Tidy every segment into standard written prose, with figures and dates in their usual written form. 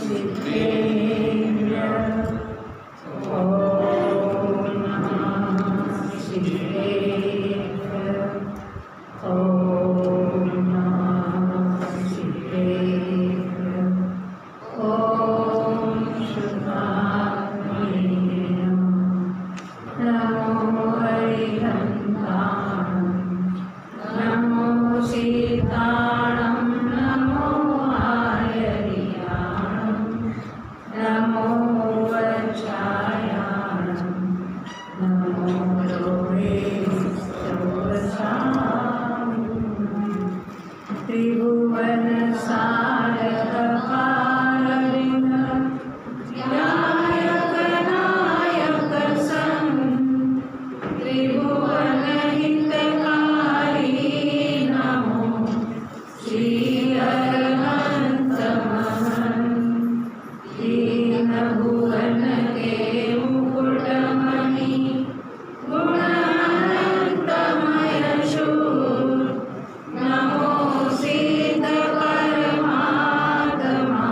सिद्धेन्द्र ओम नमः सिद्धेन्द्र ओम नमः सिद्धेन्द्र ओम शुभात्मने नमो हरिहंताणं नमो सीताणं नमो आयर्याणं नमो वज्रायाणं नमो लोहे त्रिभुवन सारक पारविंद नायक नायक सं त्रिभुवन हितकारी नमो श्री अरहंत महं दीन भुवन के मुकुटमणि गुणानंदमय शूर नमो सिद्ध परमात्मा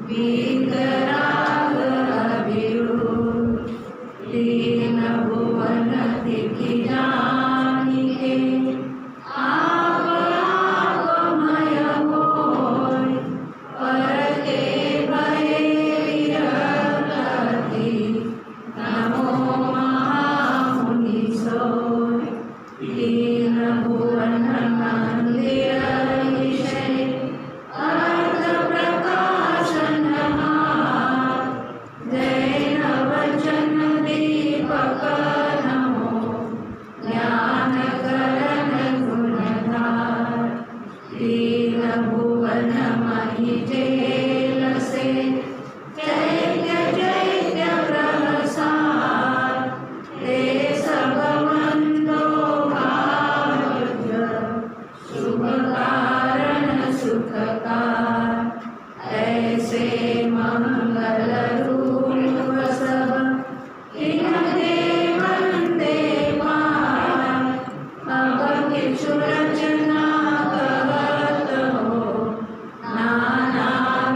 वीतराग अभिरूप दीन भुवन तिथि जानिके आप आपमय होय परके भये विरतति नमो महामुनि सोय दीन भुवन मंदिर विषय अर्थ प्रकाशन जैन वचन दीपक नमो ज्ञान करण गुणधार दीन भुवन महि जेल से चैत्य चैत्य प्रसार ते सब मंदो भाग्य शुभ कारण सुखकार ऐसे मंगल रूप सब इन देवन देवाय अब किछु रचना कहत हो नाना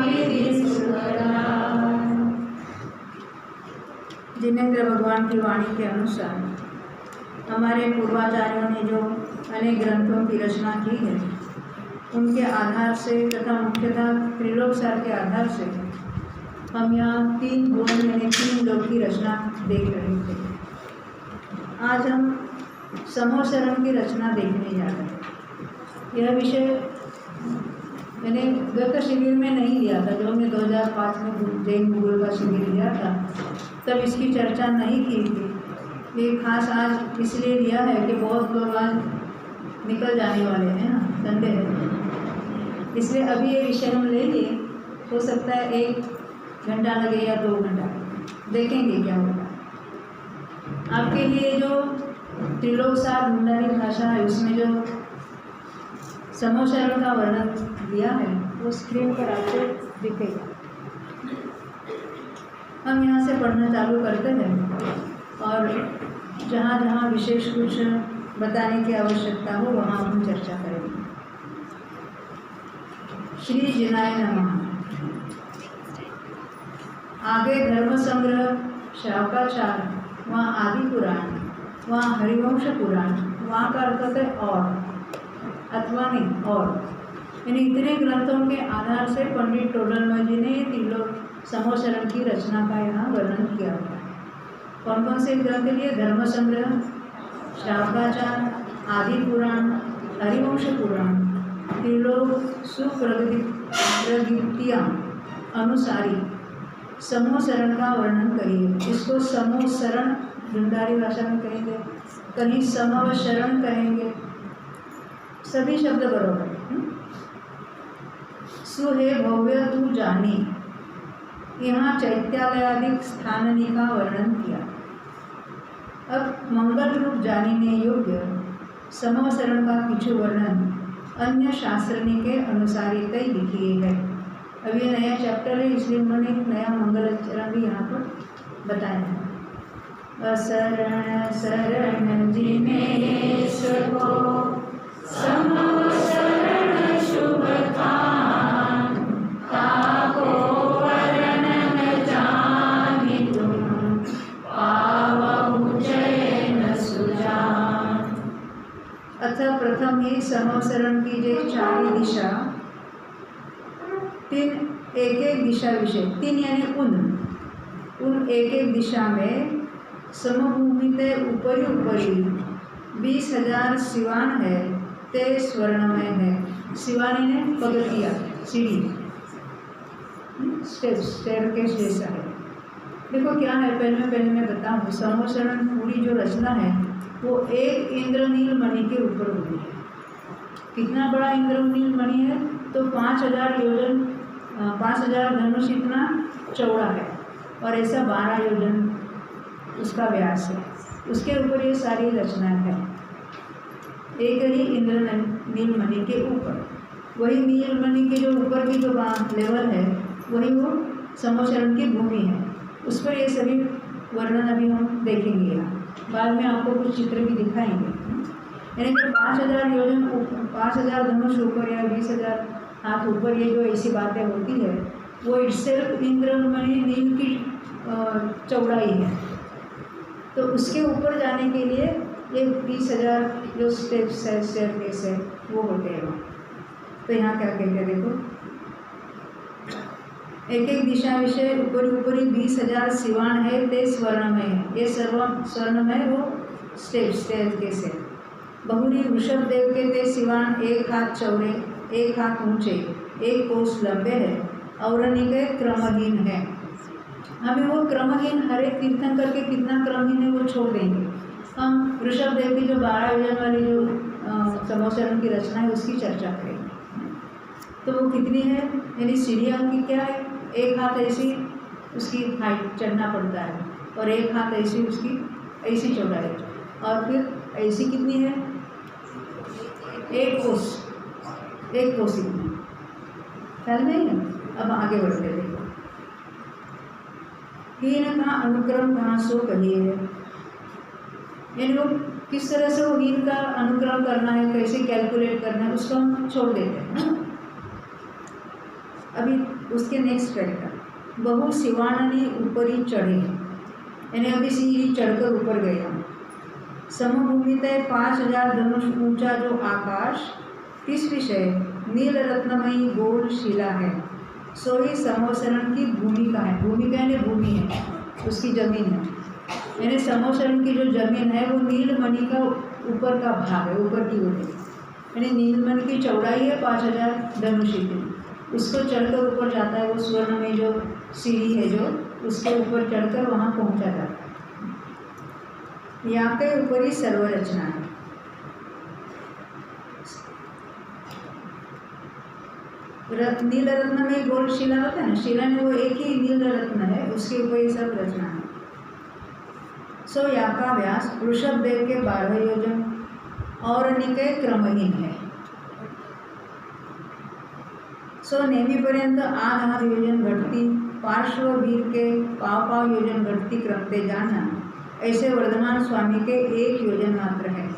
विधि सुधराय। जिनेंद्र भगवान की वाणी के अनुसार हमारे पूर्वाचार्यों ने जो अनेक ग्रंथों की रचना की है उनके आधार से तथा मुख्यतः त्रिलोक सार के आधार से हम यहाँ 3 भुवन यानी 3 लोक की रचना देख रहे थे। आज हम समोसरण की रचना देखने जा रहे हैं। यह विषय मैंने गत शिविर में नहीं लिया था। जो हमने 2005 में जैन भूगोल का शिविर लिया था तब इसकी चर्चा नहीं की थी। ये खास आज इसलिए लिया है कि बहुत लोग आज निकल जाने वाले हैं ना, संडे है, इसलिए अभी ये विषय हम ले लिए। हो सकता है 1 घंटा लगे या 2 घंटा, देखेंगे क्या होगा। आपके लिए जो त्रिलोक सार मुंडारी भाषा है उसमें जो समोसरण का वर्णन दिया है वो स्क्रीन पर आपको दिखेगा। हम यहाँ से पढ़ना चालू करते हैं और जहाँ जहाँ विशेष कुछ बताने की आवश्यकता हो वहाँ हम चर्चा करेंगे। श्री जिनाय नमः। आगे धर्म संग्रह, शावकाचार, वहाँ आदि पुराण, वहाँ हरिवंश पुराण, वहाँ का अर्थ है और अथवा नहीं और, यानी इतने ग्रंथों के आधार से पंडित टोडरमल जी ने त्रिलोक समोसरण की रचना का यहाँ वर्णन किया हुआ है। कौन कौन से ग्रंथ लिए? धर्म संग्रह, शावकाचार, आदि पुराण, हरिवंश पुराण, त्रिलोक सुप्रगतिया अनुसारी समोसरण का वर्णन करिए। इसको समोसरण ढूंढारी भाषा में कहेंगे, कहीं समवशरण कहेंगे, सभी शब्द बरोबर। सुहे भव्य तू जानी, यहाँ चैत्यालयादिक स्थाननी का वर्णन किया। अब मंगल रूप जानिने योग्य समवसरण का किछु वर्णन अन्य शास्त्रनी के अनुसार कई लिखिए है। अब ये नया चैप्टर है इसलिए उन्होंने एक नया मंगलाचरण भी यहाँ पर बताया है। असरण शरण जिनेश को समवसरण शुभ ताको प्रथम ही समवसरण की जे चारी दिशा, तीन एक एक दिशा विषय, तीन यानी उन एक एक दिशा में समभूमि ते उपरी उपरी 20,000 सिवान है ते स्वर्णमय है। सिवानी ने पगतिया, सीढ़ी, स्टेयरकेस जैसा है। देखो क्या है, पहले मैं बताऊँ, समवसरण पूरी जो रचना है वो एक इंद्रनील मणि के ऊपर हुई है। कितना बड़ा इंद्रनील मणि है? तो 5,000 योजन, 5,000 धनुष इतना चौड़ा है और ऐसा 12 योजन उसका व्यास है। उसके ऊपर ये सारी रचना है, एक ही इंद्रनील मणि के ऊपर। वही नीलमणि के जो ऊपर की जो लेवल है वही वो समवसरण की भूमि है। उस पर ये सभी वर्णन अभी हम देखेंगे। यहाँ बाद में आपको कुछ चित्र भी दिखाएंगे। यानी कि 5,000 योजन, 5,000 धनुष ऊपर या 20,000 हाथ ऊपर, ये जो ऐसी बातें होती है वो इटसेल्फ इंद्रमणि नील की चौड़ाई है। तो उसके ऊपर जाने के लिए ये 20,000 जो स्टेप्स है, स्टेयरकेस है, वो होते हैं। तो यहाँ क्या कहते हैं देखो, एक एक दिशा विषय ऊपरी ऊपरी 20,000 सिवान है ते स्वर्णमय है। ये स्वर्णमय वो स्टेयरकेस है। बहुरी वृषभ देव के ते सिवान 1 हाथ चौड़े, 1 हाथ ऊंचे, 1 कोस लंबे है और निके क्रमहीन है। अभी वो क्रमहीन, हर एक तीर्थंकर के कितना क्रमहीन है वो छोड़ देंगे। हम वृषभ देव की जो 12 योजन वाली जो समवसरण की रचना है उसकी चर्चा करेंगे। तो वो कितनी है, यानी सीढ़ियाँ की क्या है, 1 हाथ ऐसी उसकी हाइट चढ़ना पड़ता है और 1 हाथ ऐसी उसकी ऐसी चौड़ाई, और फिर ऐसी कितनी है, 1 कोस इतनी। ख्याल नहीं है? अब आगे बढ़ते देखो, हीन का अनुक्रम कहाँ सो कहिए है। यानी वो किस तरह से वो हीन का अनुक्रम करना है, कैसे कैलकुलेट करना है, उसको हम छोड़ देते हैं। अभी उसके नेक्स्ट पैराग्राफ, बहु सिवाननी ऊपरी चढ़े, यानी अभी सीढ़ी चढ़कर ऊपर गए हम। समभूमि तय 5,000 धनुष ऊंचा जो आकाश, किस विषय नील रत्नमयी गोल शिला है, सोई समवसरण की भूमिका है। भूमिका यानी भूमि है, उसकी जमीन है। यानी समवसरण की जो जमीन है वो नीलमणि का ऊपर का भाग है, ऊपर की ओर है। यानी नीलमणि की चौड़ाई है 5,000 धनुष की, उसको चढ़कर ऊपर जाता है। वो स्वर्ण में जो सीढ़ी है जो उसके ऊपर चढ़कर वहाँ पहुँचा जाता है। यहाँ के ऊपर ही सर्वरचना है। नील रत्न में गोल शिला होता है ना, शिला में वो एक ही नील रत्न है, उसके ऊपर ये सब रचना है। सो यहाँ का व्यास वृषभ देव के 12 योजन और निकय क्रमहीन है। सो नेमीपर्यंत 8 योजन घटती, पार्श्ववीर के 5 योजन घटती क्रमते जाना, ऐसे वर्धमान स्वामी के 1 योजन मात्र है।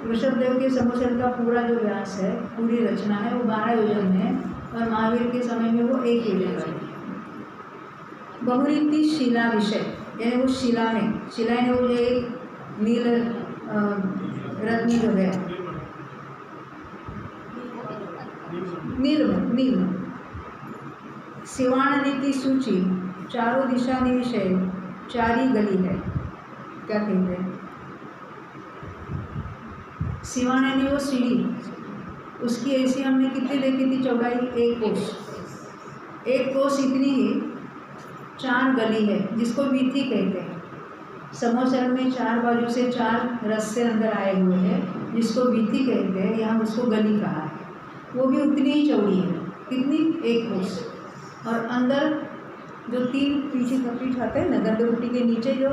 वृषभ देव के समवसरण का पूरा जो व्यास है, पूरी रचना है, वो 12 योजन है और महावीर के समय में वो 1 योजन है। बहुरीति शिला विषय, यानी वो शिला में वो जो एक नील रत्न जो है, नील सिवान की सूची, चारों दिशा निविषय 4 गली है। क्या कहते हैं, सिवान यानी वो सीढ़ी, उसकी ऐसी हमने कितनी देखी थी चौड़ाई, 1 कोस इतनी ही 4 गली है, जिसको वीथी कहते हैं। समवसरण में 4 बाजू से 4 रस्से अंदर आए हुए हैं, जिसको वीथी कहते हैं। यहाँ उसको गली कहा है। वो भी उतनी ही चौड़ी है, कितनी, 1 कोस। और अंदर जो 3 पीछे का पीठ आता है ना, गंडवटी के नीचे जो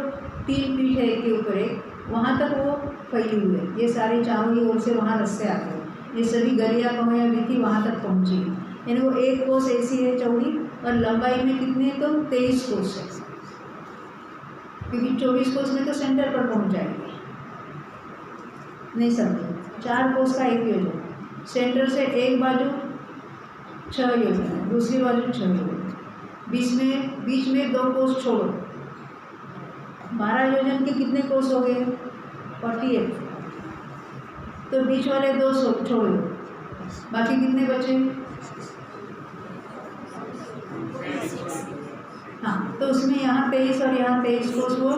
3 पीठ है एक के ऊपर एक, वहाँ तक वो फैली हुई है। ये सारे चारों ही ओर से वहाँ रस्से आते हैं, ये सभी गलियाँ कहो या वीथी वहाँ तक पहुँची। यानी वो 1 कोस ऐसी है चौड़ी, और लंबाई में कितनी है, तो 23 कोस है, क्योंकि 24 कोस में तो सेंटर पर पहुँच जाएगी। नहीं समझे, 4 कोस का 1 योजन, सेंटर से एक बाजू 6 योजन है, दूसरी बाजू 6 योजन, बीच में 2 कोस छोड़ो, 12 योजन के कितने कोस हो गए, 48। तो बीच वाले 2 छोड़ दो, बाकी कितने बचे? हाँ, तो उसमें यहाँ 23 और यहाँ 23 कोस वो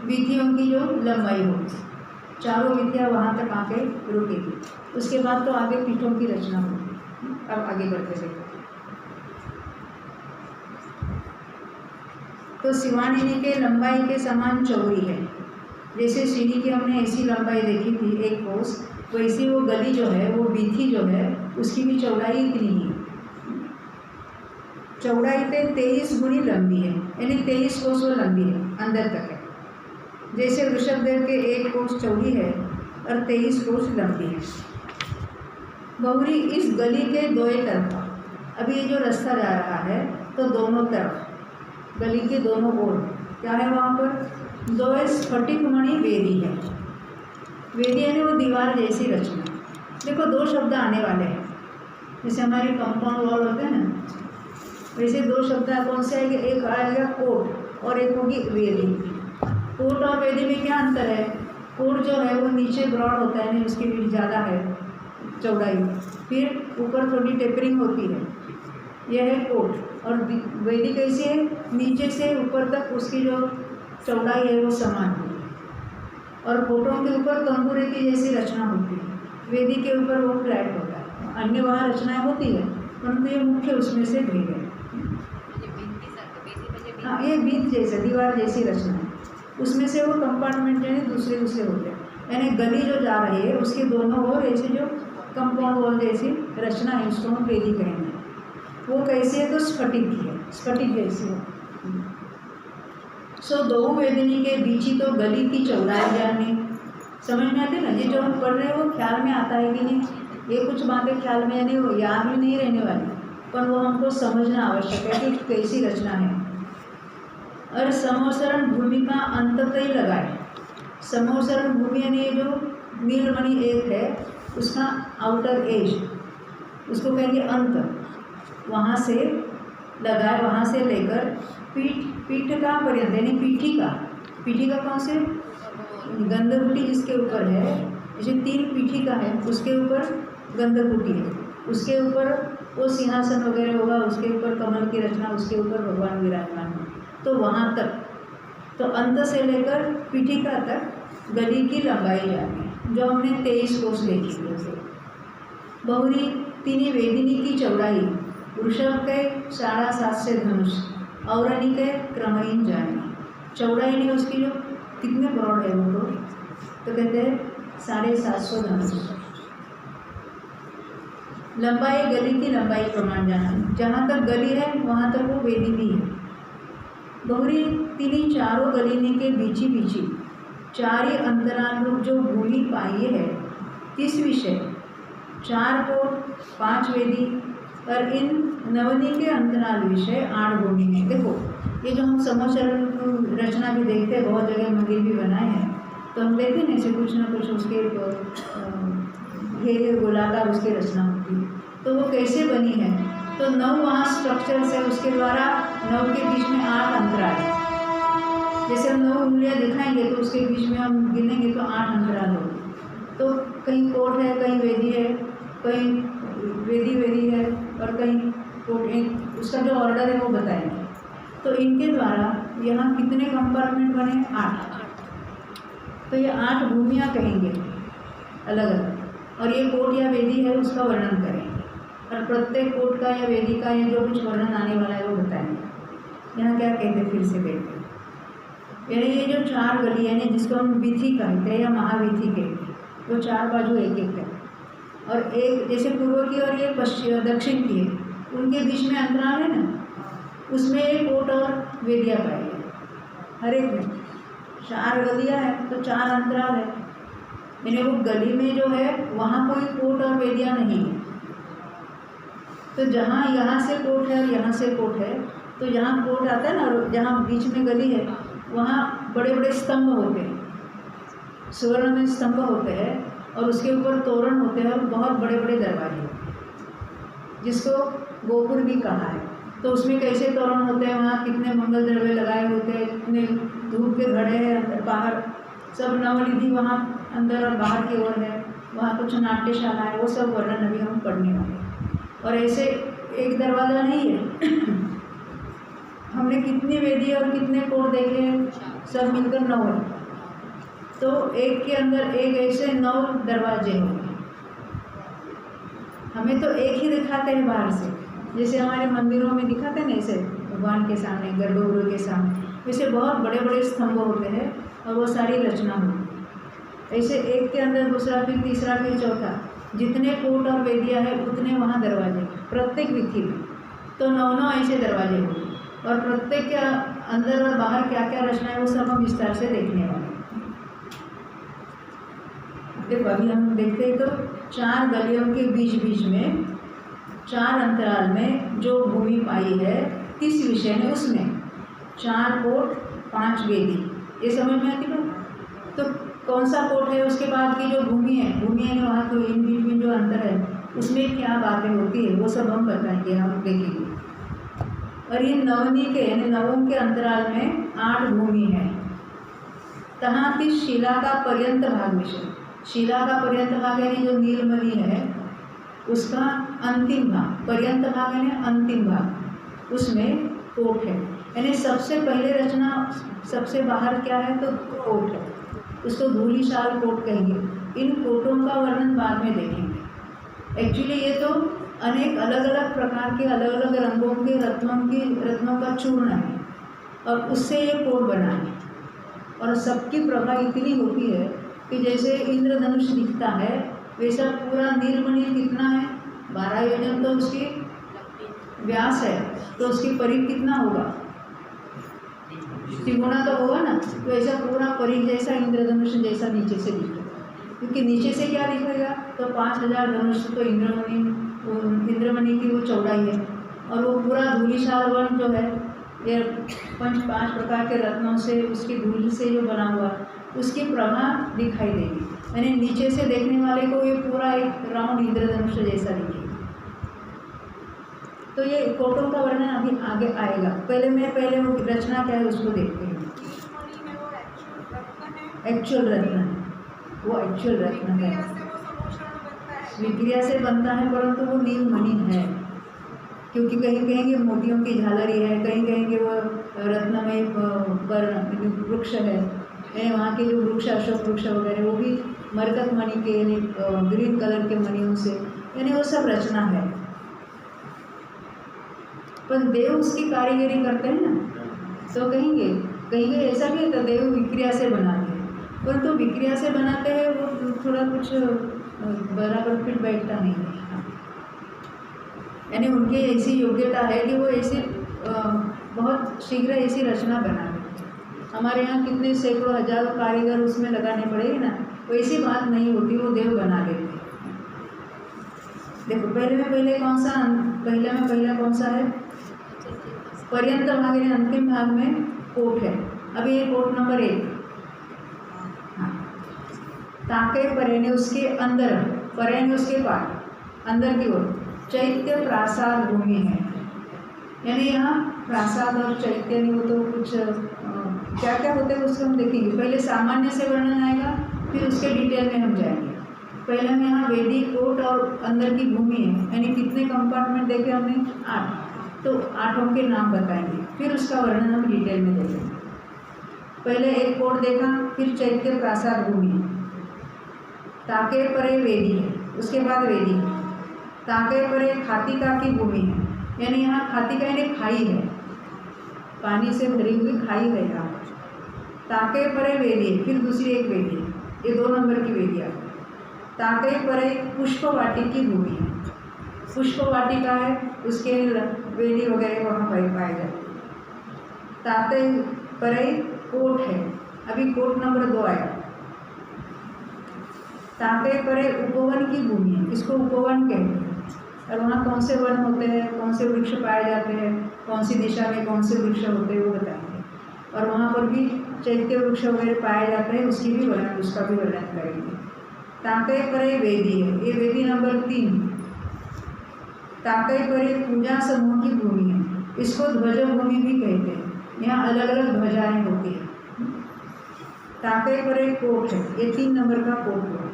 वीथियों की जो लंबाई होगी, चारों वीथियाँ वहाँ तक आके रुकेगी। उसके बाद तो आगे पीठों की रचना होगी। अब आगे बढ़ते देखो। तो शिवानिनी के लंबाई के समान चौड़ी है। जैसे सीढ़ी की हमने ऐसी लंबाई देखी थी 1 कोस, वैसी वो गली जो है, वो वीथी जो है, उसकी भी चौड़ाई इतनी ही है। चौड़ाई पे 23 गुनी लंबी है, यानी 23 कोस वो लंबी है, अंदर तक है। जैसे वृषभदेव के 1 कोस चौड़ी है और 23 कोस लंबी है। बहुरी इस गली के दोए तरफा, अभी ये जो रास्ता जा रहा है तो दोनों तरफ गली के दोनों ओर क्या है, वहाँ पर 2 स्फटिक मणि वेदी है। वेदी यानी वो दीवार जैसी रचना। देखो 2 शब्द आने वाले हैं, जैसे हमारे कंपाउंड वॉल होते हैं ना, वैसे 2 शब्द कौन से आएंगे? एक आएगा कोट और एक होगी वेदी। कोट और वेदी में क्या अंतर है? कोट जो है वो नीचे ब्रॉड होता है, यानी उसकी विड्थ ज़्यादा है, चौड़ाई, फिर ऊपर थोड़ी टेपरिंग होती है, यह है कोट। और वेदी कैसी है? नीचे से ऊपर तक उसकी जो चौड़ाई है वो समान है, और कोटों के ऊपर तंबूरे की जैसी रचना होती है, वेदी के ऊपर वो फ्लैट होता है। अन्य वहाँ रचनाएँ होती है, परंतु ये मुख्य उसमें से भेद है। हाँ, ये बीज जैसे दीवार जैसी रचना है, उसमें से वो कंपार्टमेंट यानी दूसरे होते हैं, यानी गली जो जा रही है उसके दोनों ओर ऐसे जो कंपाउंड वॉल जैसी रचना है, उसको हम वेदी कहेंगे। वो कैसी है? तो स्फटिक की है, स्फटिक जैसी है। सो 2 वेदिनी के बीच ही तो गली की चौड़ाई जाननी समझ में आती है ना। ये जो हम पढ़ रहे हैं वो ख्याल में आता है कि नहीं? ये कुछ बातें ख्याल में यानी वो याद में नहीं रहने वाली, पर वो हमको समझना आवश्यक है कि कैसी रचना है। और समोसरण भूमि का अंततः ही लगाए। समोसरण भूमि यानी जो नीलमणि एक है उसका आउटर एज, उसको कहेंगे अंत, वहाँ से लगाए, वहाँ से लेकर पीठ का पर्यंत, यानी पीठी का कौन से? गंधकुटी जिसके ऊपर है, जैसे 3 पीठी का है, उसके ऊपर गंधकुटी है, उसके ऊपर वो सिंहासन वगैरह होगा, उसके ऊपर कमल की रचना, उसके ऊपर भगवान विराजमान है। तो वहाँ तक, तो अंत से लेकर पीठिका तक गली की लंबाई जाती, जो हमने 23 कोस देखी थी। बहुरी तीनी वेदिनी की चौड़ाई वृषभ के 7.5 से धनुष, औरणी के क्रमहीन जाने। चौड़ाई नहीं उसकी जो कितने ब्रॉड है वो, तो कहते हैं 750 धनुष। लंबाई गली की लंबाई प्रमाण जाना, जहाँ तक गली है वहाँ तक वो वेदी भी है। बहुरी तीनी चारों गलिनी के बीची 4 ही अंतराल रूप जो भूमि पाई है, 30 विषय, 4 कोट, 5 वेदी, और इन नवनी के अंतराल विषय 8 भूमि है। देखो ये जो हम समोचरण रचना भी देखते हैं, बहुत जगह मंदिर भी बनाए हैं, तो हम देखते हैं ऐसे कुछ ना कुछ उसके घेरे गोलाकार उसकी रचना होती है। तो वो कैसे बनी है? तो 9 वहाँ स्ट्रक्चर से, उसके द्वारा 9 के बीच में 8 अंतराल। जैसे हम 9 उंगलियाँ दिखाएंगे तो उसके बीच में हम गिनेंगे तो 8 अंतराल होंगे। तो कहीं कोट है, कहीं वेदी है, कहीं वेदी है, और कहीं कोट, उसका जो ऑर्डर है वो बताएंगे। तो इनके द्वारा यहाँ कितने कंपार्टमेंट बने? 8। तो ये 8 भूमियाँ कहेंगे अलग अलग, और ये कोट या वेदी है उसका वर्णन करेंगे, और प्रत्येक कोट का या वेदी का या जो कुछ वर्णन आने वाला है वो बताएंगे। यहाँ क्या कहते हैं फिर से देखते हैं, यानी ये जो 4 गली है जिसको हम वीथी कहते हैं या महावीथी कहते हैं, वो 4 बाजू एक है, और एक जैसे पूर्व की और ये दक्षिण की है, उनके बीच में अंतराल है ना, उसमें एक कोट और वेदियाँ पाएंगे। हर एक में 4 गलियाँ हैं तो 4 अंतराल है, यानी वो गली में जो है वहाँ कोई कोट और वेदियाँ नहीं है। तो जहाँ यहाँ से कोट है और यहाँ से कोट है, तो यहाँ कोट आता है ना, और जहाँ बीच में गली है वहाँ बड़े बड़े स्तंभ होते हैं, स्वर्ण में स्तंभ होते हैं, और उसके ऊपर तोरण होते हैं, और बहुत बड़े बड़े दरवाजे होते हैं, जिसको गोपुर भी कहा है। तो उसमें कैसे तोरण होते हैं, वहाँ कितने मंगल द्रव्य लगाए होते हैं, कितने धूप के घड़े हैं अंदर बाहर, सब नवनिधि वहाँ अंदर और बाहर की ओर है। वहाँ कुछ नाट्यशाला है, वो सब वर्णन अभी हम पढ़ने वाले। और ऐसे एक दरवाज़ा नहीं है हमने कितनी वेदी और कितने कोड देखे हैं, सब मिलकर 9 है, तो एक के अंदर एक ऐसे 9 दरवाजे होंगे। हमें तो एक ही दिखाते हैं बाहर से, जैसे हमारे मंदिरों में दिखाते हैं ना, ऐसे भगवान के सामने, गर्भगृह के सामने, वैसे बहुत बड़े बड़े स्तंभ होते हैं और वो सारी रचना होती है। ऐसे एक के अंदर दूसरा, फिर तीसरा, फिर चौथा, जितने कोट और वेदियाँ हैं उतने वहाँ दरवाजे, प्रत्येक विधि में तो 9 ऐसे दरवाजे होंगे। और प्रत्येक के अंदर और बाहर क्या क्या रचना है वो सब हम विस्तार से देखने वाले हैं। देखो अभी हम देखते हैं तो 4 गलियों के बीच बीच में 4 अंतराल में जो भूमि पाई है किस विषय में, उसमें 4 कोट 5 वेदी, ये समझ में आती ना। तो कौन सा कोट है, उसके बाद की जो भूमि है वहाँ तो इन बीच में जो अंतर है उसमें क्या बातें होती है वो सब हम बताएंगे, हम देखेंगे। और ये नवनी के यानी नवम के अंतराल में 8 भूमि है। तहाँ की शिला का पर्यंत भाग विषय, शिला का पर्यंत भाग यानी जो नीलमणि है उसका अंतिम भाग, पर्यंत भाग यानी अंतिम भाग, उसमें कोट है। यानी सबसे पहले रचना सबसे बाहर क्या है तो कोट है, उसको धूलिशाल कोट कहेंगे। इन कोटों का वर्णन बाद में देखेंगे। एक्चुअली ये तो अनेक अलग अलग प्रकार के अलग अलग रंगों के रत्नों का चूर्ण है और उससे ये कोट बना है। और सबकी प्रभा इतनी होती है कि जैसे इंद्रधनुष दिखता है वैसा पूरा नीलमणि कितना है, 12 योजन तो उसकी व्यास है, तो उसकी परिध कितना होगा, त्रिगुणा तो होगा ना। तो ऐसा पूरा परिध जैसा इंद्रधनुष जैसा नीचे से दिखेगा, क्योंकि नीचे से क्या दिखेगा तो 5000 धनुष तो इंद्रमणि की वो चौड़ाई है। और वो पूरा धूलिशाल वर्ण जो है ये 5 प्रकार के रत्नों से उसकी धूल से जो बना हुआ उसकी प्रभा दिखाई देगी। यानी नीचे से देखने वाले को ये पूरा एक राउंड इंद्रधनुष जैसा दिखेगा। तो ये कोटों का वर्णन अभी आगे आएगा। पहले वो रचना क्या है उसको देखते हैं। एक्चुअल रत्न है, वो एक्चुअल रत्न है, विक्रिया से बनता है, परंतु वो नीलमणि है। क्योंकि कहीं कहेंगे मोतियों की झालरी है, कहीं कहेंगे वो रत्नमय वृक्ष है, वहाँ के जो वृक्ष अशोक वृक्ष वगैरह वो भी मरकत मणि के यानी ग्रीन कलर के मणियों से, यानी वो सब रचना है। पर देव उसकी कारीगरी करते हैं ना, तो कहेंगे ऐसा भी है तो देव विक्रिया से बनाते हैं, परंतु तो विक्रिया से बनाते हैं वो थोड़ा कुछ बराबर फिट बैठता नहीं है। यानी उनकी ऐसी योग्यता है कि वो ऐसी बहुत शीघ्र ऐसी रचना बना देते। हमारे यहाँ कितने सैकड़ों हजारों कारीगर उसमें लगाने पड़ेगी ना, वैसी बात नहीं होती, वो देव बना देते। देखो पहला कौन सा है, पर्यंत भाग यानी अंतिम भाग में कोट है। अभी ये कोट नंबर 1, ताके परे उसके अंदर, परे उसके पार अंदर की ओर चैत्य प्रासाद भूमि है। यानी यहाँ प्रासाद और चैत्य नहीं, वो तो कुछ क्या क्या होते हैं उसको हम देखेंगे। पहले सामान्य से वर्णन आएगा, फिर उसके डिटेल में हम जाएंगे। पहले हम यहाँ वेदी कोट और अंदर की भूमि है, यानी कितने कंपार्टमेंट देखे हमने, 8, तो 8 के नाम बताएंगे, फिर उसका वर्णन हम डिटेल में देखेंगे। पहले एक कोट देखा, फिर चैत्य प्रासाद भूमि, ताके परे वेदी है, उसके बाद वेदी, ताके परे खातिका की भूमि है, यानी यहाँ खातिका यानी खाई है, पानी से भरी हुई खाई है यहाँ। ताके परे वेदी, फिर दूसरी एक वेदी, ये 2 नंबर की वेदी है। ताके परे पुष्पवाटी की भूमि है, पुष्पवाटिका है, उसके वेदी वगैरह वहाँ पर पाए जाते। ताके परे कोट है, अभी कोट नंबर 2 आया। ताके परे उपवन की भूमि है, इसको उपवन कहते हैं। और वहाँ कौन से वन होते हैं, कौन से वृक्ष पाए जाते हैं, कौन सी दिशा में कौन से वृक्ष होते हैं वो बताएंगे। और वहाँ पर भी चैत्य वृक्ष वगैरह पाए जाते हैं, उसका भी वर्णन करेंगे। ताके परे वेदी है, ये वेदी नंबर 3। ताके परे पूजा समूह की भूमि है, इसको ध्वज भूमि भी कहते हैं, यहाँ अलग अलग ध्वजाएँ होती हैं। ताके परे कोट है, ये 3 नंबर का कोट है।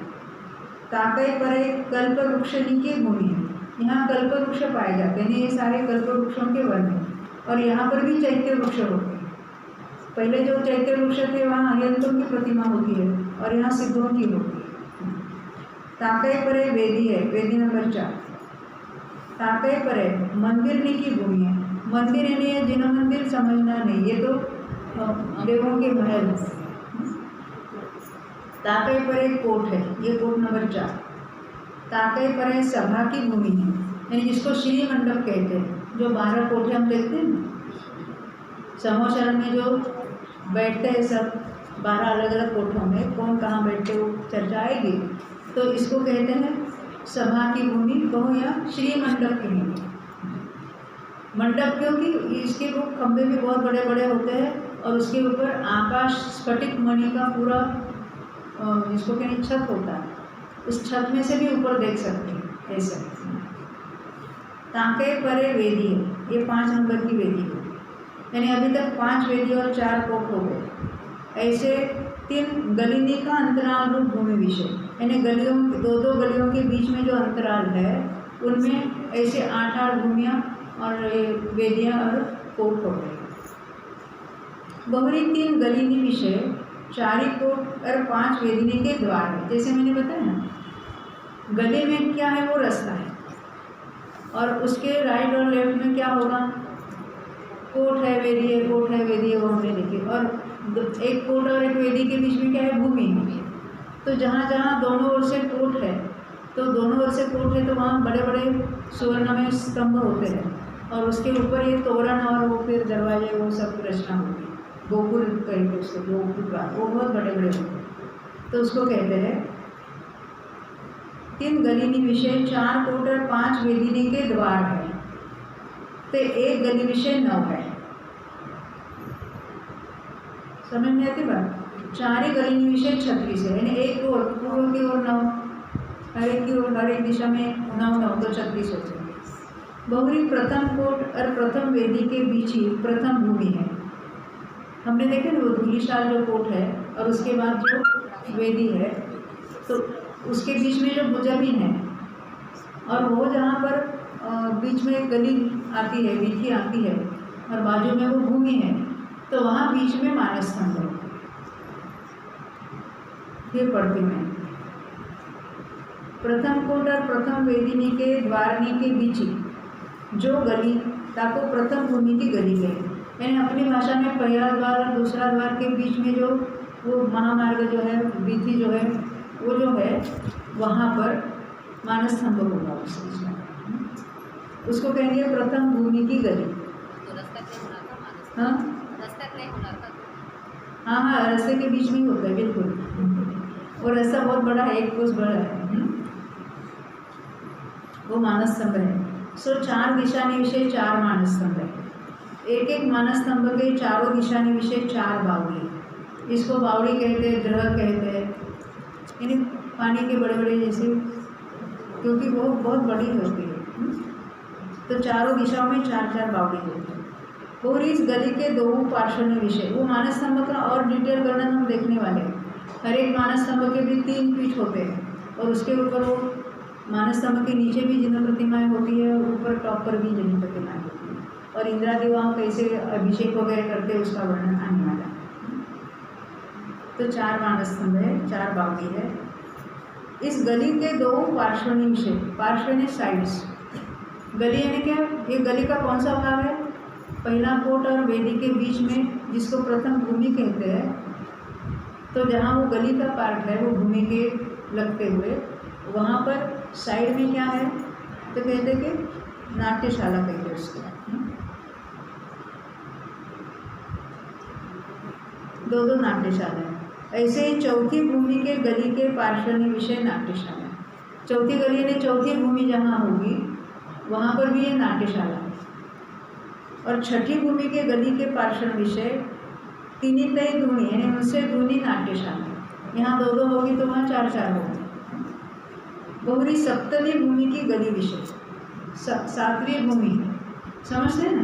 ताकई परे कल्प वृक्षनी की भूमि है। यहाँ कल्प वृक्ष पाए जाते हैं, ये सारे कल्प वृक्षों के वन हैं। और यहाँ पर भी चैत्य वृक्ष होते हैं। पहले जो चैत्य वृक्ष थे वहाँ अयंतों की प्रतिमा होती है और यहाँ सिद्धों की होती है। ताकई परे वेदी है, वेदी नंबर 4। ताकई परे मंदिरनी की भूमि है। मंदिर यानी जिन मंदिर समझना नहीं, ये तो देवों के महल है। ताकई परे कोट है, ये कोट नंबर 4। ताकई परे सभा की भूमि है, यानी जिसको श्री मंडप कहते हैं। जो 12 कोठे हम देखते हैं ना, समूह शरण में जो बैठते हैं सब 12 अलग अलग कोठों में, कौन कहाँ बैठते वो चर्चा आएगी। तो इसको कहते हैं सभा की भूमि, कहो या श्री मंडप कहेंगे। मंडप क्योंकि इसके वो खंभे भी बहुत बड़े बड़े होते हैं और उसके ऊपर आकाश स्फटिक मणि का पूरा जिसको कहें छत होता है, उस छत में से भी ऊपर देख सकते हैं ऐसा। ताके परे वेदी है, ये 5 नंबर की वेदी है। यानी अभी तक 5 वेदी और 4 कोट हो गए। ऐसे 3 गलिनी का अंतराल रूप भूमि विषय, यानी गलियों 2-2 गलियों के बीच में जो अंतराल है उनमें ऐसे 8-8 भूमियाँ और वेदियाँ और कोट हो गए। बहुरी 3 गलिनी विषय, 4 कोट और 5 वेदिनी के द्वार है। जैसे मैंने बताया ना, गली में क्या है वो रास्ता है और उसके राइट और लेफ्ट में क्या होगा, कोट है, वेदी है, कोट है, वेदी है, वो हमने देखी। और एक कोट और एक वेदी के बीच में क्या है, भूमि है। तो जहाँ जहाँ दोनों ओर से कोट है, तो दोनों ओर से कोट है तो वहाँ बड़े बड़े सुवर्णमय स्तंभ होते हैं और उसके ऊपर ये तोरण और वो फिर दरवाजे वो सब रचना होती है। गोकुल कहेंगे उसको, गोकुल का वो बहुत बड़े बड़े होते हैं, तो उसको कहते हैं 3 गलिनी विषय, 4 कोट और 5 वेदिनी के द्वार है। तो 1 गली विषय 9 है। समझ में आती बात। 4 गलिनी विषय 36 है, यानी एक ओर पूर्व की ओर 9, हर एक की ओर हर एक दिशा में 9-9 तो 36 होते हैं। बहुरी प्रथम कोट और प्रथम वेदी के बीच ही प्रथम भूमि है। हमने देखे ना वो धूलिशाल जो कोट है और उसके बाद जो वेदी है, तो उसके बीच में जो भुजबीन है और वो जहाँ पर बीच में एक गली आती है, वीथी आती है और बाजू में वो भूमि है, तो वहाँ बीच में मानस स्तंभ है। फिर पढ़ती मैं, प्रथम कोट और प्रथम वेदिनी के द्वारनी के बीच जो गली, ताको प्रथम भूमि की गली गई। यानी अपनी भाषा में पहला द्वार और दूसरा द्वार के बीच में जो वो महामार्ग जो है, वीथी जो है, वो जो है वहाँ पर मानस स्तंभ होगा उस बीच में, उसको कहेंगे प्रथम भूमि की गली। हाँ हाँ हाँ, रास्ते के बीच में ही होता है बिल्कुल। और रास्ता बहुत बड़ा है, एक कोस बड़ा है, वो मानस स्तंभ है। सो 4 दिशानी विषय 4 मानस स्तंभ है। एक एक मानस स्तंभ के चारों दिशानी विषय 4 बावड़ी। इसको बावड़ी कहते हैं, ग्रह कहते हैं, यानी पानी के बड़े बड़े जैसे, क्योंकि वो बहुत बड़ी होती है। तो चारों दिशाओं में 4-4 बावड़ी होती है। और इस गली के 2 पार्श्व विषय, वो मानस स्तंभ का और डिटेल वर्णन हम देखने वाले हैं। हर एक मानस स्तंभ के भी 3 पीठ होते हैं और उसके ऊपर वो मानस स्तंभ के नीचे भी जिन प्रतिमाएँ होती है, ऊपर टॉप पर भी जिन प्रतिमाएँ होती है, और इंदिरा देवाओं कैसे अभिषेक वगैरह करते हैं उसका वर्णन आने वाला है। तो 4 मानस स्तंभ है, 4 बावड़ी है। इस गली के 2 पार्श्वनी विषय, पार्श्वनी साइड्स, गली यानी क्या, ये गली का कौन सा भाग है, पहला कोट और वेदी के बीच में, जिसको प्रथम भूमि कहते हैं। तो जहाँ वो गली का पार्ट है वो भूमि के लगते हुए, वहाँ पर साइड में क्या है, तो कहते कि नाट्यशाला कहते हैं उसको। 2-2 नाट्यशाला है। ऐसे ही चौथी भूमि के गली के पार्श्वनी विषय नाट्यशाला। चौथी गली यानी चौथी भूमि जहाँ होगी वहाँ पर भी ये नाट्यशाला है। और छठी भूमि के गली के पार्श्व विषय तीनितई दूनी, यानी उनसे दूनी नाट्यशाला। यहाँ 2-2 होगी तो वहाँ 4-4 होगी। बहुरी सप्तमी भूमि की गली विषय, 7वीं भूमि, समझते हैं ना,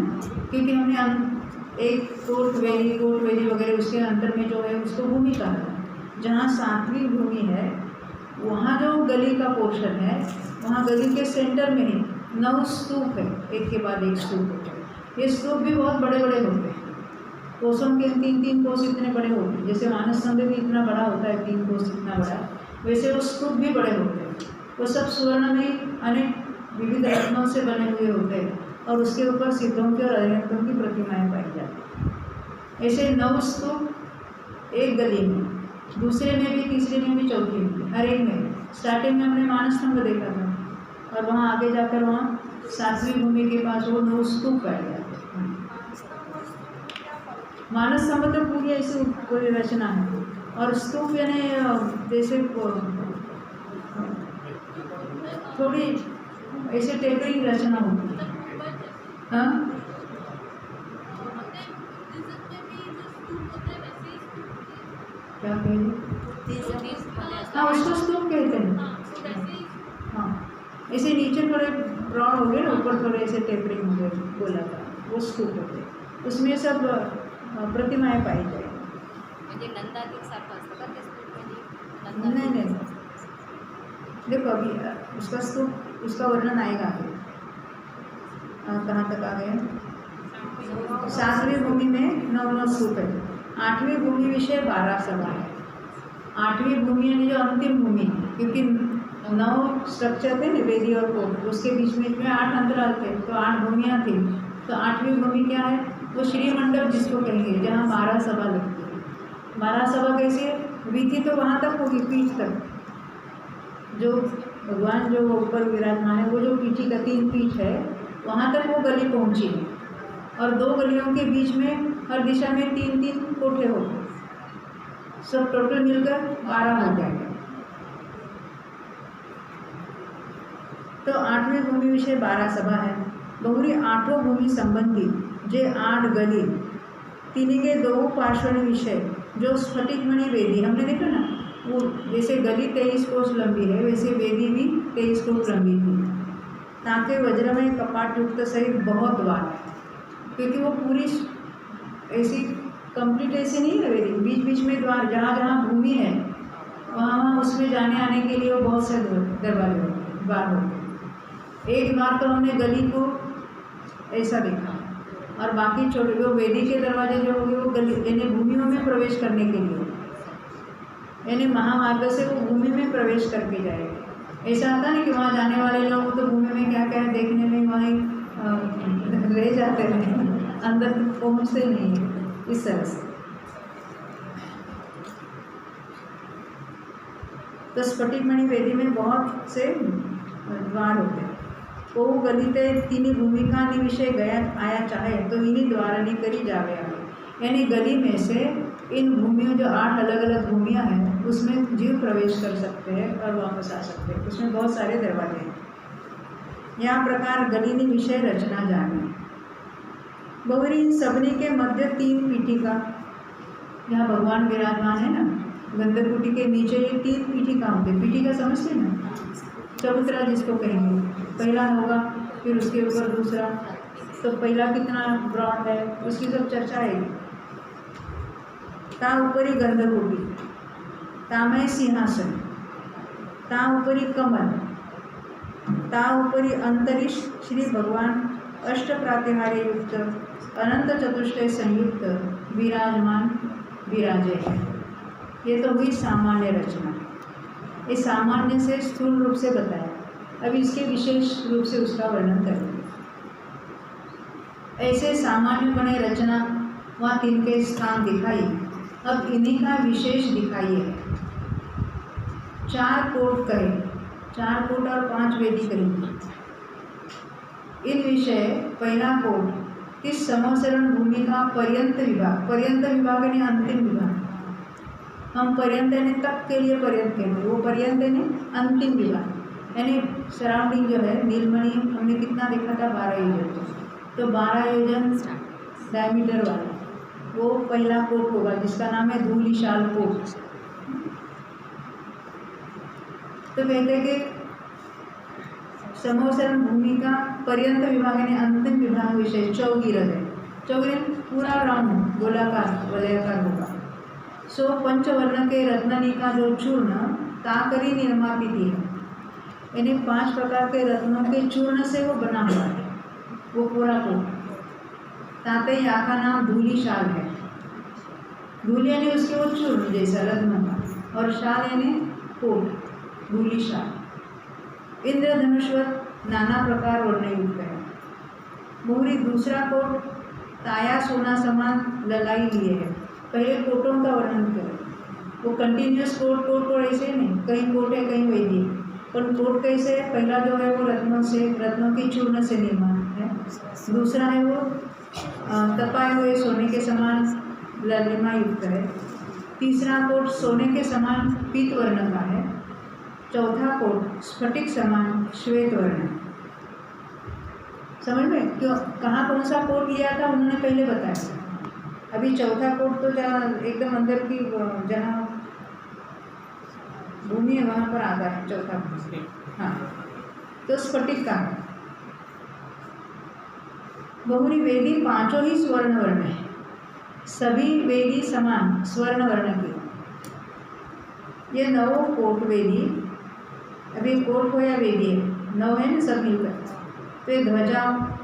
क्योंकि हमने एक कोट वेदी वगैरह उसके अंतर में जो है उसको भूमि कहा है। जहाँ 7वीं भूमि है वहाँ जो गली का पोर्शन है, वहाँ गली के सेंटर में ही 9 स्तूप है, एक के बाद एक स्तूप होते हैं। ये स्तूप भी बहुत बड़े बड़े होते हैं, कोसों के 3-3 कोस इतने बड़े होते हैं। जैसे मानस स्तंभ भी इतना बड़ा होता है, 3 कोस इतना बड़ा, वैसे वो स्तूप भी बड़े होते हैं। वो सब स्वर्ण में अनेक विविध रत्नों से बने हुए होते हैं और उसके ऊपर सिद्धों की और अरिहंतों की प्रतिमाएं पाई जाती हैं। ऐसे 9 स्तूप एक गली में, दूसरे में भी, तीसरे में भी, चौथी में भी, हर एक में। स्टार्टिंग में हमने मानस स्तंभ देखा था और वहाँ आगे जाकर वहाँ 7वीं भूमि के पास वो 9 स्तूप पाए जाते हैं। मानस स्तंभ तो पूरी ऐसी पूरी रचना है और स्तूप यानी जैसे थोड़ी ऐसे टेपरिंग रचना होती है। हाँ, क्या कहेंगे? हाँ, उसको स्तूप कहते हैं। हाँ, ऐसे नीचे थोड़े ब्रॉड हो गए ना, ऊपर थोड़े ऐसे टेपरिंग हो गए गोला का, वो स्तूप होते हैं। उसमें सब प्रतिमाएं पाई जाएगी। नहीं, देखो अभी उसका स्तूप, उसका वर्णन आएगा आगे। कहाँ तक आ गए? 7वीं भूमि में 9 स्तूप है। 8वीं भूमि विषय 12 सभा है। 8वीं भूमि यानी जो अंतिम भूमि, क्योंकि 9 स्ट्रक्चर थे ना, वेदी और कोट, उसके बीच में 8 अंतराल थे, तो 8 भूमियाँ थी। तो 8वीं भूमि क्या है? वो श्री मंडप जिसको कहेंगे, जहाँ 12 सभा लगती है। 12 सभा कैसे? वीथी तो वहाँ तक होगी, पीठ तक, जो भगवान जो ऊपर विराजमान है, वो जो पीठी का 3 पीठ है, वहाँ तक वो गली पहुँची है। और 2 गलियों के बीच में हर दिशा में 3-3 कोठे होते, सब टोटल मिलकर 12 हो जाएंगे। तो 8वीं भूमि विषय 12 सभा है। बहुरी 8 भूमि संबंधी जे 8 गली, तिनिगे 2 पार्श्वनी विषय, जो स्फटिकमणि वेदी हमने देखा ना, वो जैसे गली 23 कोस लंबी है, वैसे वेदी भी 23 कोस लंबी थी। ताकि वज्रमय कपाट युक्त सहित बहुत द्वार है, क्योंकि वो पूरी ऐसी कंप्लीट ऐसी नहीं है वेदी, बीच बीच में द्वार, जहाँ जहाँ भूमि है वहाँ उसमें जाने आने के लिए वो बहुत से दरवाजे होते, द्वार होते। एक द्वार तो हमने गली को ऐसा देखा, और बाकी छोटे वो वेदी के दरवाजे जो होंगे वो गली यानी भूमियों में प्रवेश करने के लिए, यानी महामार्ग से वो भूमि में प्रवेश करके जाएंगे। ऐसा आता नहीं कि वहाँ जाने वाले लोग तो भूमि में क्या क्या है देखने में वहीं रह जाते हैं, अंदर पहुँचते नहीं है, इस तरह से। तो स्फटिकमणि वेदी में बहुत से द्वार होते हैं। वो गलिते तीनी भूमिका विषय गया आया चाहे तो इन्हीं द्वारानी करी जावे आगे, यानी गली में से इन भूमियों जो 8 अलग अलग भूमियाँ हैं उसमें जीव प्रवेश कर सकते हैं और वापस आ सकते हैं। उसमें बहुत सारे दरवाजे हैं। यहाँ प्रकार गलिनी विषय रचना जाने बहुरी इन सबनी के मध्य 3 पीठिका, जहाँ भगवान विराजमान है ना, गंधकुटी के नीचे ये 3 पीठिका होंगे। पीठिका समझते ना, चबूतरा जिसको कहेंगे, पहला होगा फिर उसके ऊपर दूसरा, तो पहला कितना ब्रॉड है उसकी सब चर्चा आएगी। ता ऊपरी गंधकुटी, तामय सिंहासन, ता ऊपरी कमल, ता ऊपरी अंतरिक्ष श्री भगवान अष्ट प्रातिहार्य युक्त अनंत चतुष्टय संयुक्त विराजमान विराजे है। ये तो हुई सामान्य रचना। ये सामान्य से स्थूल रूप से बताया, अब इसके विशेष रूप से उसका वर्णन करेंगे। ऐसे सामान्य बने रचना वहाँ 3 के स्थान दिखाई, अब इन्हीं का विशेष दिखाइए। 4 कोट कहे, 4 कोट और 5 वेदी करेंगे। इन विषय पहला कोट इस समोसरण भूमि का पर्यंत विभाग, पर्यंत विभाग यानी अंतिम विभाग, हम पर्यंत यानी तक के लिए पर्यंत कहते हैं, वो पर्यंत यानी अंतिम विभाग, यानी सराउंडिंग जो है नीलमणि हमने कितना देखा था 12 योजन, तो 12 योजन डायमीटर वाला वो पहला कोट होगा जिसका नाम है धूलिशाल कोट। तो कहते कि समोसरण भूमि का पर्यंत विभाग यानी अंतिम विभाग विषय चौगिरद है। चौगिरद पूरा राउंड गोलाकार वलयाकार होगा। सो पंचवर्ण के रत्ननी का जो चूर्ण ताकरी निर्मापिति है, यानी 5 प्रकार के रत्नों के चूर्ण से वो बना हुआ है वो पूरा कोट। ताते यहाँ का नाम धूली शाल है। धूली यानी उसके वो चूर्ण जैसा रत्नों का, और शाल यानी कोट, धूली शाल। इंद्रधनुष्वत नाना प्रकार वर्णयुक्त है। बहुरी दूसरा कोट ताया सोना समान ललाई लिए है। पहले कोटों का वर्णन करें। वो कंटिन्यूस कोट कोट ऐसे नहीं, कहीं कोट है कहीं वेदी है, पर कोट कैसे है? पहला जो है वो रत्नों के चूर्ण से निर्माण है। दूसरा है वो तपाए हुए सोने के समान ललिमा युक्त है। तीसरा कोट सोने के समान पीत वर्ण का है। चौथा कोट स्फटिक समान श्वेत वर्ण है। समझ में क्यों कहाँ कौन सा कोट लिया था उन्होंने पहले बताया। अभी चौथा कोट तो जहाँ एकदम अंदर की जहाँ भूमि है वहाँ पर आता है चौथा कोट। हाँ, तो स्फटिक का है। बहुरी वेदी पांचों ही स्वर्ण वर्ण है। सभी वेदी समान स्वर्ण वर्ण की। ये 9 कोट वेदी, अभी कोट हो या वेदी है, 9 है ना सब मिलकर। तो ये ध्वजा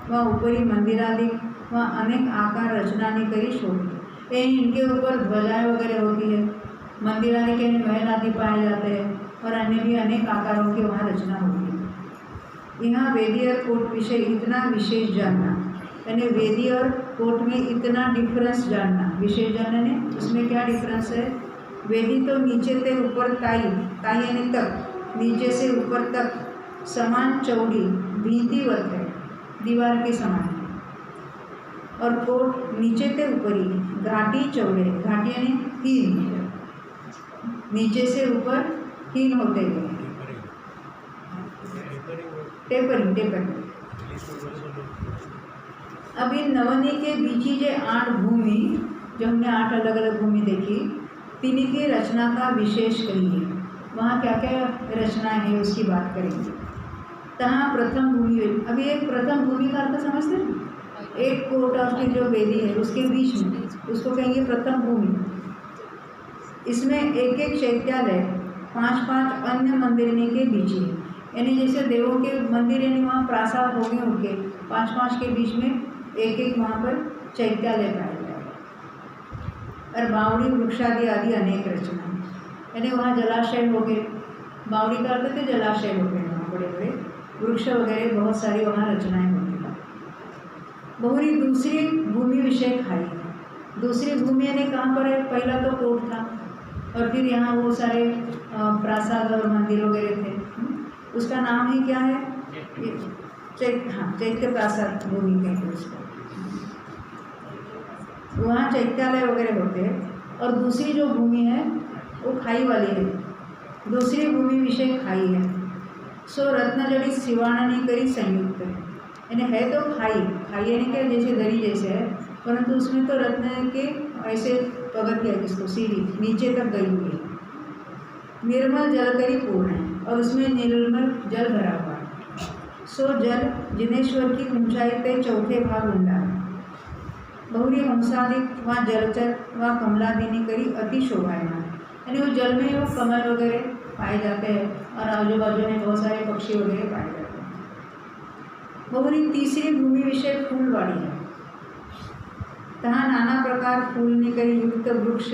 व ऊपरी मंदिरादि व अनेक आकार रचनानी करी शोभ। इनके ऊपर ध्वजाएं वगैरह होती है, मंदिरादि के महल आदि पाए जाते हैं, और अन्य भी अनेक आकारों की वहाँ रचना होती है। यहाँ वेदी और कोट विषय इतना विशेष जानना, यानी वेदी और कोट में इतना डिफरेंस जानना। विशेष जानना ने उसमें क्या डिफरेंस है? वेदी तो नीचे से ऊपर ताई यानी तक, नीचे से ऊपर तक समान चौड़ी भीतिवत है, दीवार के समान। और कोट नीचे से ऊपरी घाटी चौड़े, घाटी यानी हीन, नीचे से ऊपर हीन होते गए, टेपरिंग। अब इन नवनी के बीची जो 8 भूमि, जो हमने 8 अलग अलग भूमि देखी, तीन की रचना का विशेष कहिए। वहाँ क्या क्या रचनाएं हैं उसकी बात करेंगे। तहाँ प्रथम भूमि, अभी एक प्रथम भूमि का अर्थ समझते हैं? एक कोट और की जो वेदी है उसके बीच में, उसको कहेंगे प्रथम भूमि। इसमें एक एक चैत्यालय 5-5 अन्य मंदिरनी के बीच है, यानी जैसे देवों के मंदिर यानी वहाँ प्रासाद हो गए उनके 5-5 के बीच में एक एक वहाँ पर चैत्यालय पाया जाएगा। और बावड़ी वृक्षादि आदि अनेक रचना, यानी वहाँ जलाशय हो गए, बावड़ी का अर्थ थे जलाशय हो गए, वहाँ बड़े बड़े वृक्ष वगैरह बहुत सारी वहाँ रचनाएं होती हैं। बहुरी दूसरी भूमि विषय खाई है। दूसरी भूमि यानी कहाँ पर है? पहला तो कोट था, और फिर यहाँ वो सारे प्रासाद और मंदिर वगैरह थे। उसका नाम ही क्या है? चैत्य प्रासाद भूमि कहते हैं उसको। वहाँ चैत्यालय वगैरह होते हैं। और दूसरी जो भूमि है वो खाई वाली है। दूसरी भूमि विषय खाई है। सो रत्नजड़ी सिवाणनी करी संयुक्त है, यानी है तो खाई यानी क्या, जैसे दरी जैसे है, परंतु उसमें तो रत्न के ऐसे पगथिया जिसको सीढ़ी नीचे तक गई हुई है। निर्मल जल करी पूर्ण है, और उसमें निर्मल जल भरा हुआ है। सो जल जिनेश्वर की ऊंचाई पे चौथे भाग उंडा है। बहुरी हंसादिक वहाँ जलचर वहाँ कमलादिनी करी अति शोभायमान, यानी वो जल में वो कमल वगैरह पाए जाते हैं, और आजू बाजू में बहुत सारे पक्षी वगैरह पाए जाते हैं। बहुरी तीसरी भूमि विषय फूलवाड़ी है। तहाँ नाना प्रकार फूलनी करी युक्त वृक्ष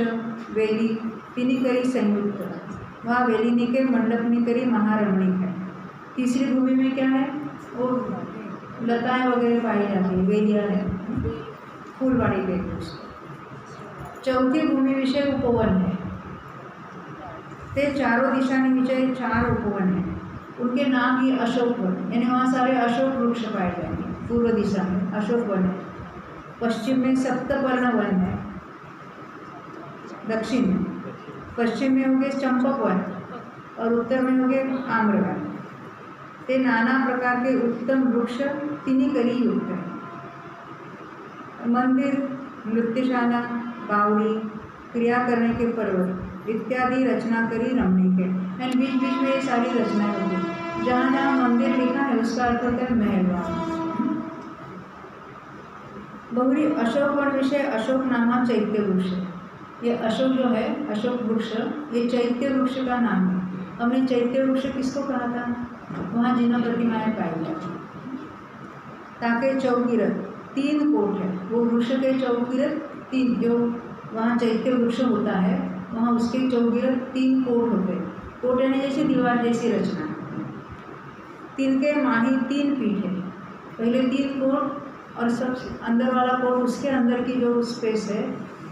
वेली तिनी करी संयुक्त, वहाँ वेलिनी के मंडपनी करी महारमणिक है। तीसरी भूमि में क्या है? वो लताएं वगैरह पाई जाती है, वेलियाँ है, फूलवाड़ी के। चौथी भूमि विषय उपवन है। ते चारों दिशा में विषय 4 उपवन है। उनके नाम ही अशोक वन, यानी वहाँ सारे अशोक वृक्ष पाए जाएंगे। पूर्व दिशा में अशोक वन है, पश्चिम में सप्तपर्ण वन है, दक्षिण में, पश्चिम में होंगे चंपक वन, और उत्तर में होंगे आम्र वन। ते नाना प्रकार के उत्तम वृक्ष तिनी करी युक्त है। मंदिर, नृत्यशाला, बावड़ी, क्रिया करने के पर्वत इत्यादि रचना करी रमणीक है। एंड बीच बीच में ये सारी रचनाएं होती। जहाँ जहाँ मंदिर लिखा है उसका अर्थ होता है महल। बहुरी अशोक वन विषय अशोक नामा चैत्य वृक्ष। ये अशोक जो है, अशोक वृक्ष, ये चैत्य वृक्ष का नाम है। हमने चैत्य वृक्ष किसको कहा था? वहाँ जिन प्रतिमाएं पाई जाती। ताके चौकीरथ 3 कोट है, वो वृक्ष के चौकीरथ 3, जो वहाँ चैत्य वृक्ष होता है वहाँ उसके चौकीरथ 3 कोट होते हैं। कोट यानी जैसे दीवार जैसी रचना। 3 के माही 3 पीठ है, पहले 3 कोट और सब अंदर वाला कोट, उसके अंदर की जो स्पेस है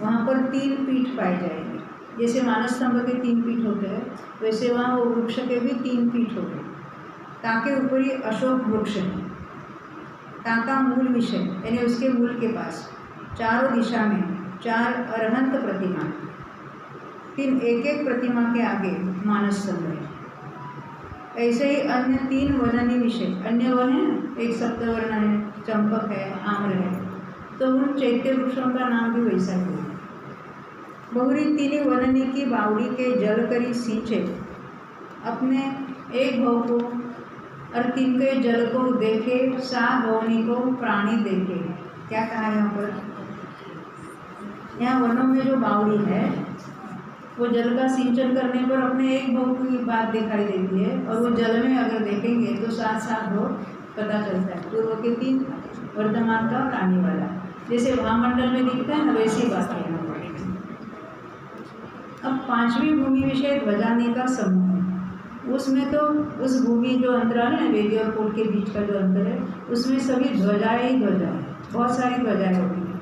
वहाँ पर 3 पीठ पाए जाएंगे। जैसे मानस स्तंभ के 3 पीठ होते हैं वैसे वहाँ वो वृक्ष के भी 3 पीठ होते हैं। ताके ऊपरी अशोक वृक्ष है। ताका मूल विषय यानी उसके मूल के पास चारों दिशा में 4 अरहंत प्रतिमा, 3 एक प्रतिमा के आगे मानस स्तंभ है। ऐसे ही अन्य 3 वर्णनी विषय, अन्य वन है, एक सप्तवर्ण है, चंपक है, आम्र है, तो उन चैत्य वृक्षों का नाम भी वैसा ही है। बहुरी 3 वर्णनी की बावड़ी के जल करी सींचे अपने एक भव को, और 3 के जल को देखे 7 भवनी को प्राणी देखे। क्या कहा है यहाँ पर? यहाँ वनों में जो बावड़ी है वो जल का सिंचन करने पर अपने एक भव की बात दिखाई देती है, और वो जल में अगर देखेंगे तो 7 भव पता चलता है। पूर्व के 3, वर्तमान का, प्राणी वाला, जैसे महामंडल में दिखता है ना वैसी बात है यहाँ पर। अब 5वीं भूमि विषय ध्वजाने का समूह है। उसमें तो उस भूमि जो अंतराल है वेदी और कोट के बीच का जो अंतर है उसमें सभी ध्वजाएं ही ध्वजा, बहुत सारी ध्वजाएं होती हैं।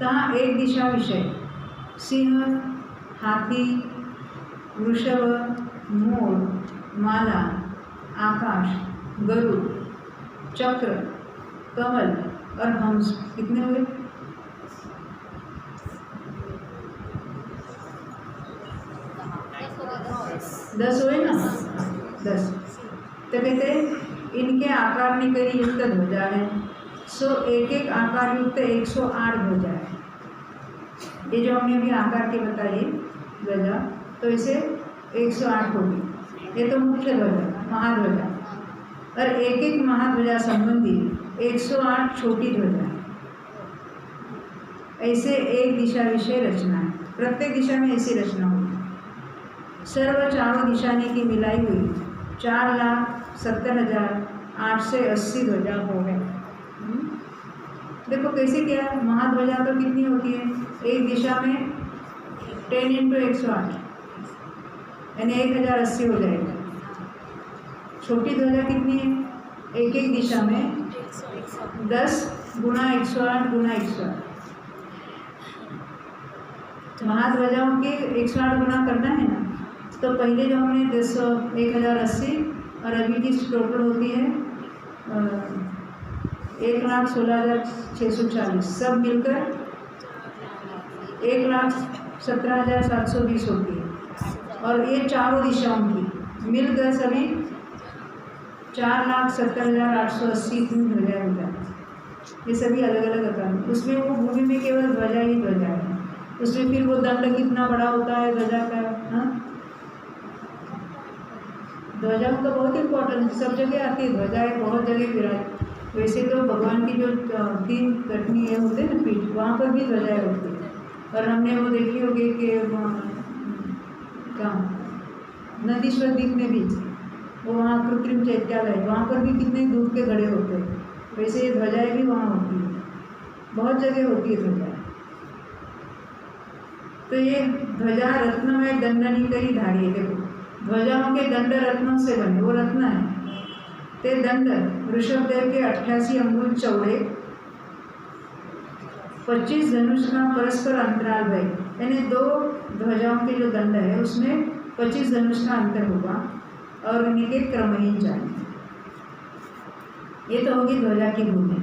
तहाँ एक दिशा विषय सिंह, हाथी, वृषभ, मोर, माला, आकाश, गरुड़, चक्र, कमल और हंस। कितने हुए? 10 हुए ना? 10। तो कहते हैं इनके आकार निकरी युक्त ध्वजा है, सो एक एक आकार युक्त 108 ध्वजा है। ये जो हमने अभी आकार के बताई ध्वजा, तो इसे 108 होगी। ये तो मुख्य ध्वजा, महाध्वजा, और एक एक महाध्वजा संबंधी 108 छोटी ध्वजा। ऐसे एक दिशा विषय रचना है, प्रत्येक दिशा में ऐसी रचना होगी। सर्व चारों दिशाने की मिलाई हुई 4,70,880 ध्वजा हो है। देखो कैसे क्या, महाध्वजा तो कितनी होती है? एक दिशा में 10 × 108 यानी 1080 हो जाएगा। छोटी ध्वजा कितनी है? एक एक दिशा में 10 × 108 × 108। महाध्वजाओं के 108 गुना करना है ना, तो पहले जो हमने 1080 और अभी की टोटल होती है 1,16,640, सब मिलकर 1,17,720 होती है। और ये चारों दिशाओं की मिलकर सभी 4,70,880 ध्वजाएं हो जाती। ये सभी अलग अलग आकार। उसमें वो भूमि में केवल ध्वजा ही ध्वजा है। उसमें फिर वो दंड कितना बड़ा होता है ध्वजा का। हाँ, ध्वजाओं का बहुत इम्पोर्टेंट, सब जगह आती है ध्वजाएं, बहुत जगह विराज। वैसे तो भगवान की जो 3 कटनी है होते हैं ना पीठ, वहाँ पर भी ध्वजाएं होती है। और हमने वो देखी होगी कि कहाँ नदीश्वर द्वीप में भी वो वहाँ कृत्रिम चैत्यालय, वहाँ पर भी कितने दूध के घड़े होते हैं। वैसे ये ध्वजाएं भी वहाँ होती है, बहुत जगह होती है ध्वजाएं। तो ये ध्वजा रत्न में दंडनी करी धारी है। देखो ध्वजाओं के दंड रत्नों से बने, वो रत्न है। ते दंड वृषभदेव के 88 अंगुल चौड़े, 25 धनुष का परस्पर अंतराल है, यानी 2 ध्वजाओं के जो दंड है उसमें 25 धनुष का अंतर होगा, और इनके क्रमहीन जाने। ये तो होगी ध्वजा की भूमि।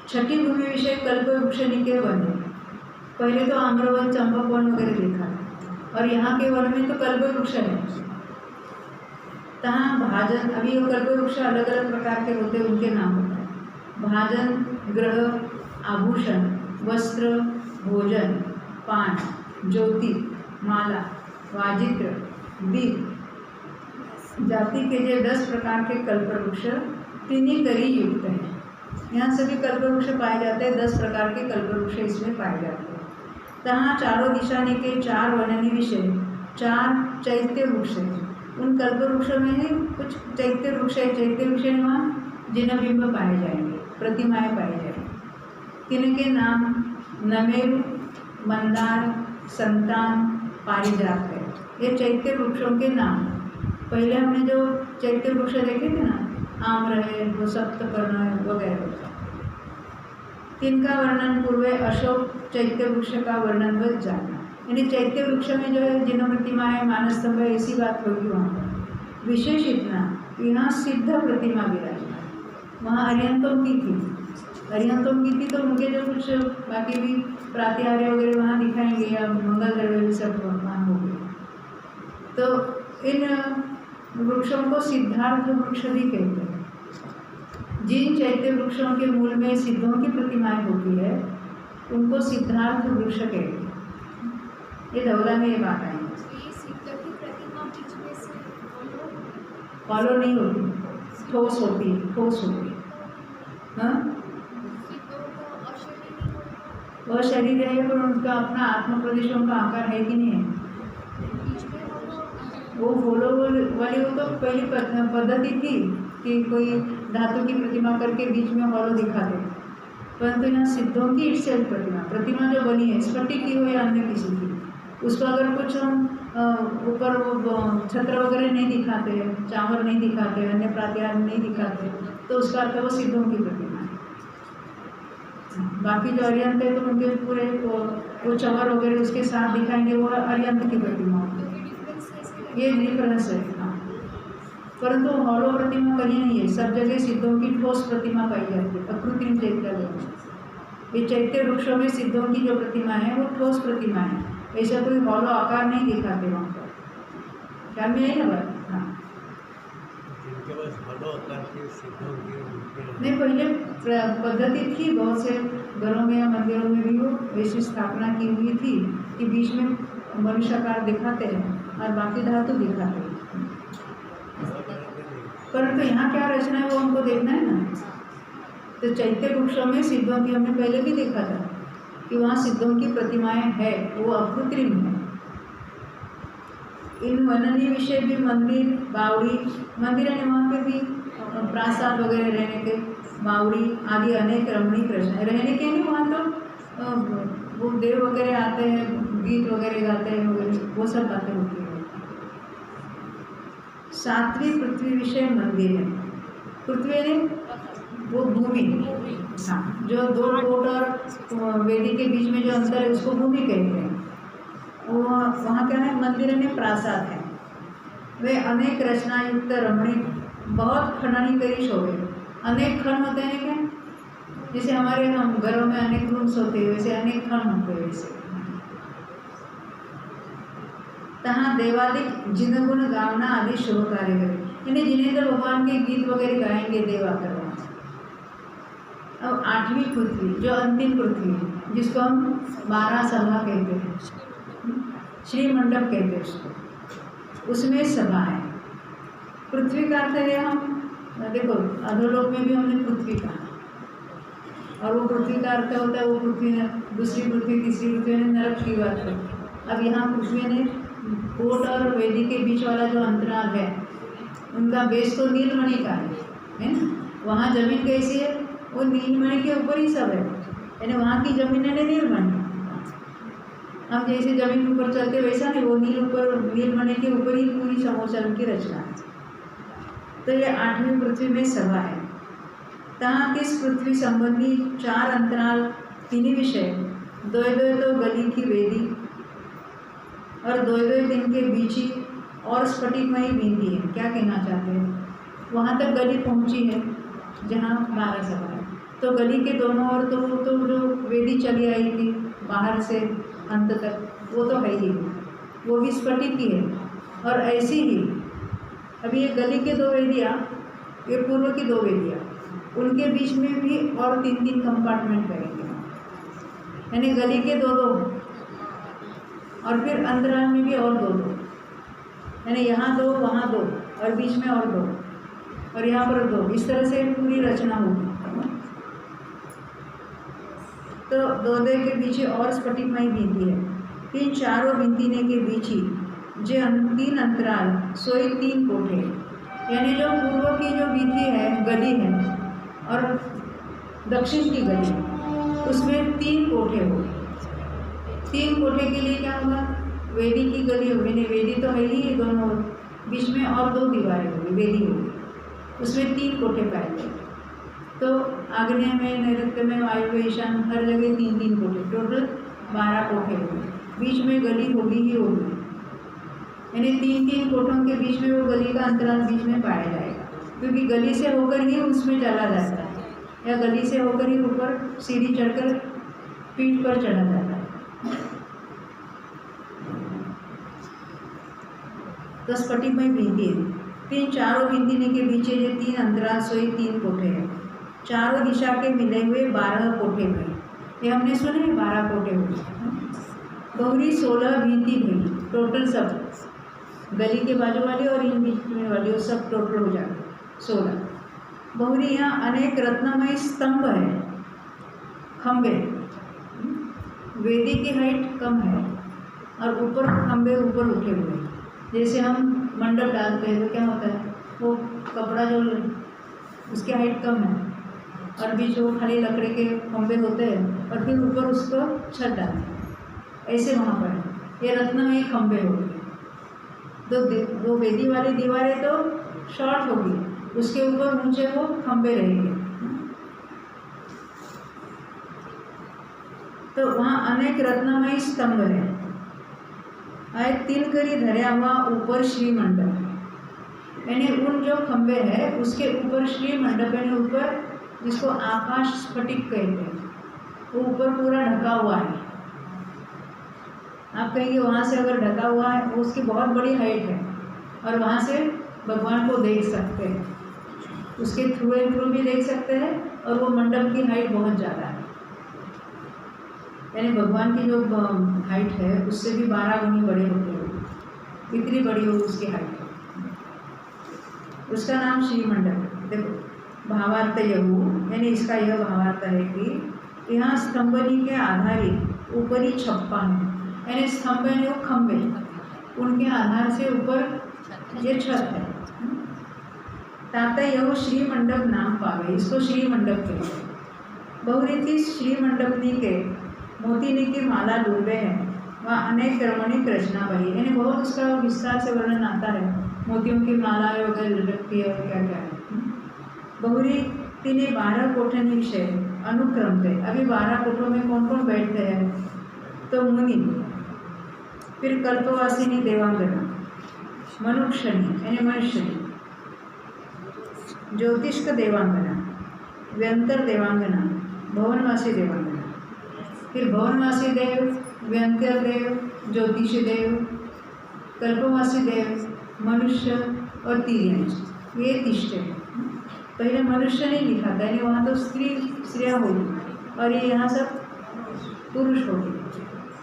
छठी भूमि विषय कल्प वृक्ष निके बने। पहले तो आम्रवन, चंपक वन वगैरह देखा, और यहाँ के वन में तो कल्प वृक्ष है। तहाँ भाजन, अभी वो कल्प वृक्ष अलग अलग प्रकार के होते हैं, उनके नाम होते हैं। भाजन, ग्रह, आभूषण, वस्त्र, भोजन, पान, ज्योति, माला, वाजित्र, दीप जाति के जो 10 प्रकार के कल्प वृक्ष 3 करी युक्त हैं। यहाँ सभी कल्प वृक्ष पाए जाते हैं, 10 प्रकार के कल्प वृक्ष इसमें पाए जाते हैं। तहाँ चारों दिशाने के 4 वननी विषय 4 चैत्य वृक्ष हैं। उन कल्पवृक्षों में ही कुछ चैत्य वृक्ष है। चैत्य वृक्ष में वहाँ जिनबिंब पाए जाएंगे, प्रतिमाएँ पाई जाएंगी। तिनके नाम नमेरु, मंदार, संतान, पारिजात है। ये चैत्य वृक्षों के नाम। पहले हमने जो चैत्य वृक्ष देखे थे ना, आम्र है, वो सप्तपर्ण है वगैरह, तिनका वर्णन पूर्व अशोक चैत्य वृक्ष का वर्णन बस जाना। यानी चैत्य वृक्ष में जो है जिन प्रतिमा है, मानस स्तंभ है, ऐसी बात होगी वहाँ पर। विशेष इतना, यहाँ सिद्ध प्रतिमा विराजमान, वहाँ अरिहंतों की थी, अरिहंतों की थी। तो उनके जो कुछ बाकी भी प्रातिहार्य वगैरह वहाँ दिखाएंगे, या मंगल द्रव्य भी सब वहाँ होंगे। तो इन वृक्षों को सिद्धार्थ वृक्ष भी कहते हैं। जिन चैत्य वृक्षों के मूल में सिद्धों की प्रतिमाएं होती है, उनको सिद्धार्थ वृक्ष कहते हैं। ये धवला में ये बात आई। फॉलो नहीं होती, ठोस होती है, ठोस होती है। हाँ, वह शरीर है पर उनका अपना आत्म प्रदेशों का आकार है कि नहीं है। वो फॉलो वाली वो तो पहली पद्धति थी कि कोई धातु की प्रतिमा करके बीच में हॉलो दिखाते, परंतु यहाँ सिद्धों की इटसेल्फ प्रतिमा जो बनी है, स्फटिक की हो या अन्य किसी की, उसको अगर कुछ हम ऊपर वो छत्र वगैरह नहीं दिखाते, चावल नहीं दिखाते, अन्य प्रातिहार नहीं दिखाते, तो उसका अर्थ वो सिद्धों की प्रतिमा है। बाकी जो अरिहंत है तो उनके पूरे वो चवर वगैरह उसके साथ दिखाएंगे, वो अरिहंत की प्रतिमा होती है। ये डिफरेंस है। हाँ, परंतु हॉलो प्रतिमा कहीं नहीं है, सब जगह सिद्धों की ठोस प्रतिमा पाई जाती है, अकृत्रिम चैत्य। ये चैत्य वृक्षों में सिद्धों की जो प्रतिमा है वो ठोस प्रतिमा है, ऐसा कोई हॉलो आकार नहीं दिखाते वहाँ पर। क्या में है ना बात। हाँ, नहीं, पहले पद्धति थी, बहुत से घरों में या मंदिरों में भी वो वैसी स्थापना की हुई थी कि बीच में मनुष्याकार दिखाते हैं और बाकी धातु दिखाते हैं। परंतु यहाँ क्या रचना है वो हमको देखना है ना। तो चैत्य वृक्षों में सिद्धों की हमने पहले भी देखा था कि वहाँ सिद्धों की प्रतिमाएं है, वो अकृत्रिम है। इन वर्णनीय विषय भी मंदिर, बावड़ी, मंदिर है वहाँ पे भी प्रासाद वगैरह रहने के, बावड़ी आदि अनेक रमणीक रचनाएं रहने के नहीं। वहाँ तो वो देव वगैरह आते हैं, गीत वगैरह गाते हैं वगैरह, वो सब बातें होती है। सातवीं पृथ्वी विषय मंदिर है। पृथ्वी ने वो भूमि, हाँ, जो दो कोट और वेदी के बीच में जो अंतर है उसको भूमि कहते हैं। वो वहाँ क्या है, मंदिर में प्रासाद है, वे अनेक रचना युक्त रमणीक, बहुत खंडनीकरीश हो गए। अनेक खंड होते हैं क्या, जैसे हमारे हम घरों में अनेक रूम्स होते हैं, वैसे अनेक खंड होते हैं। वैसे तहाँ देवादिक जिनगुण गावना आदि शुभ कार्य करें, यानी जिनेंद्र भगवान के गीत वगैरह गाएंगे देवा करवा। अब आठवीं पृथ्वी जो अंतिम पृथ्वी है, जिसको हम 12 सभा कहते हैं, श्री मंडप कहते हैं उसको, उसमें सभा है। पृथ्वी का अर्थ है, हम देखो अधोलोक में भी हमने पृथ्वी कहा, और वो पृथ्वी का अर्थ होता है वो पृथ्वी, दूसरी पृथ्वी, तीसरी पृथ्वी ने नरक की बात है। अब यहाँ पृथ्वी ने कोट और वेदी के बीच वाला जो अंतराल है, उनका बेस तो नीलमणि का है ना। वहाँ जमीन कैसी है, वो नीलमणि के ऊपर ही सब है, यानी वहाँ की जमीन है नीलमणि। हम जैसे जमीन के ऊपर चलते वैसा नहीं, वो नीलमणि के ऊपर ही पूरी समोचन की रचना है। तो ये आठवीं पृथ्वी में सभा है। तहाँ किस पृथ्वी संबंधी 4 अंतराल, 3 विषय, 2 तो गली की वेदी और 2 दिन के बीची और स्फटिकमयी बिंदी है। क्या कहना चाहते हैं, वहाँ तक गली पहुँची है जहाँ 12 सभा है। तो गली के दोनों ओर तो जो वेदी चली आई थी बाहर से अंत तक, वो तो है ही, वो भी स्फटिक की है। और ऐसी ही अभी ये गली के 2 वेदियाँ, ये पूर्व की 2 वेदियाँ, उनके बीच में भी और 3 कंपार्टमेंट करेंगे, यानी गली के 2 और फिर अंतराल में भी और 2, यानी यहाँ 2, वहाँ 2 और बीच में और 2 और यहाँ पर 2, इस तरह से पूरी रचना होगी। तो 2 के पीछे और स्फटिकमयी बिंदी है। फिर चारों बिंदीने के बीच ही जे तीन अंतराल सोई तीन कोठे, यानी जो पूर्व की जो वीथी है, गली है, और दक्षिण की गली, उसमें तीन कोठे हो गए। तीन कोठे के लिए क्या होगा? वेदी की गली होगी, नहीं वेदी तो है ही दोनों, बीच में और दो दीवारें होगी, वेदी होगी, उसमें तीन कोठे पाए गए। तो आग्नेय में, नैऋत्य में, वायव्य, ईशान, हर जगह तीन तीन कोठे, टोटल 12 कोठे होंगे। बीच में गली होगी ही होगी, यानी तीन तीन कोठों के बीच में वो गली का अंतराल बीच में पाया जाएगा, क्योंकि गली से होकर ही उसमें चला जाता है, या गली से होकर ही ऊपर सीढ़ी चढ़कर पीठ पर चढ़ा जाता है। तो स्फटिकमय भिंती है। तीन चारों भिंती के पीछे ये तीन अंतराल सोई तीन कोठे हैं। चारों दिशा के मिले हुए 12 कोठे भई, ये हमने सुने 12 कोठे हुए। बहुरी 16 भिंती भई, टोटल सब गली के बाजू वाली और इन बीच में वाली वो सब टोटल हो जाए 16। बहुरी यहाँ अनेक रत्नमय स्तंभ है, खंबे, वेदी की हाइट कम है और ऊपर खंबे ऊपर उठे हुए हैं। जैसे हम मंडप डालते हैं तो क्या होता है, वो कपड़ा जो उसकी हाइट कम है और बीच वो खाली लकड़े के खंबे होते हैं और फिर ऊपर उसको छत डालते हैं, ऐसे वहाँ पर ये रत्नमय खंबे होंगे। तो वो वेदी वाली दीवारें तो शॉर्ट होगी, उसके ऊपर ऊंचे वो खंबे रहेंगे। तो वहाँ अनेक रत्नमय स्तंभ है। आए तीन करी धर्या हुआ ऊपर श्री मंडप, यानी उन जो खंबे हैं उसके ऊपर श्री मंडप, यानी ऊपर जिसको आकाश स्फटिक कहते हैं, वो ऊपर पूरा ढका हुआ है। आप कहेंगे वहाँ से अगर ढका हुआ है, उसकी बहुत बड़ी हाइट है और वहाँ से भगवान को देख सकते हैं, उसके थ्रू एंड थ्रू भी देख सकते हैं, और वो मंडप की हाइट बहुत ज़्यादा है, यानी भगवान की जो हाइट है उससे भी 12 गुनी बड़े होते हैं, इतनी बड़ी हो उसकी हाइट। उसका नाम श्री मंडप। देखो भावार्थ यहू, यानी इसका यह भावार्थ है कि यहाँ स्तंभनी के आधारित ऊपरी छप्पा है, यानी स्तंभ यानी वो खंबे, उनके आधार से ऊपर ये छत है। ताता यह श्री मंडप नाम पावे, इसको श्री मंडप कहते हैं। बहुरीति श्री मंडपनी के मोतीनी की माला डूबे हैं, वहाँ अनेक क्रमणिक रचना बही, यानी बहुत उसका विस्तार से वर्णन आता है, मोतियों की माला वगैरह लटकती है और क्या क्या है। बहुरीति ने 12 कोठन विषय अनुक्रम थे। अभी 12 कोठों में कौन कौन बैठते हैं? तो मुनि, फिर कल्पवासिनी देवांगना, मनुक्षणी यानी मनुष्यनी, ज्योतिष्क देवांगना, व्यंतर देवांगना, भवनवासी देवांगना, फिर भवनवासी देव, व्यंतर देव, ज्योतिषी देव, कल्पवासी देव, मनुष्य और तिर्यंश, ये तिष्ठे। पहले मनुष्य नहीं लिखा था, यानी वहाँ तो स्त्रियाँ होगी और ये यहाँ सब पुरुष होगी,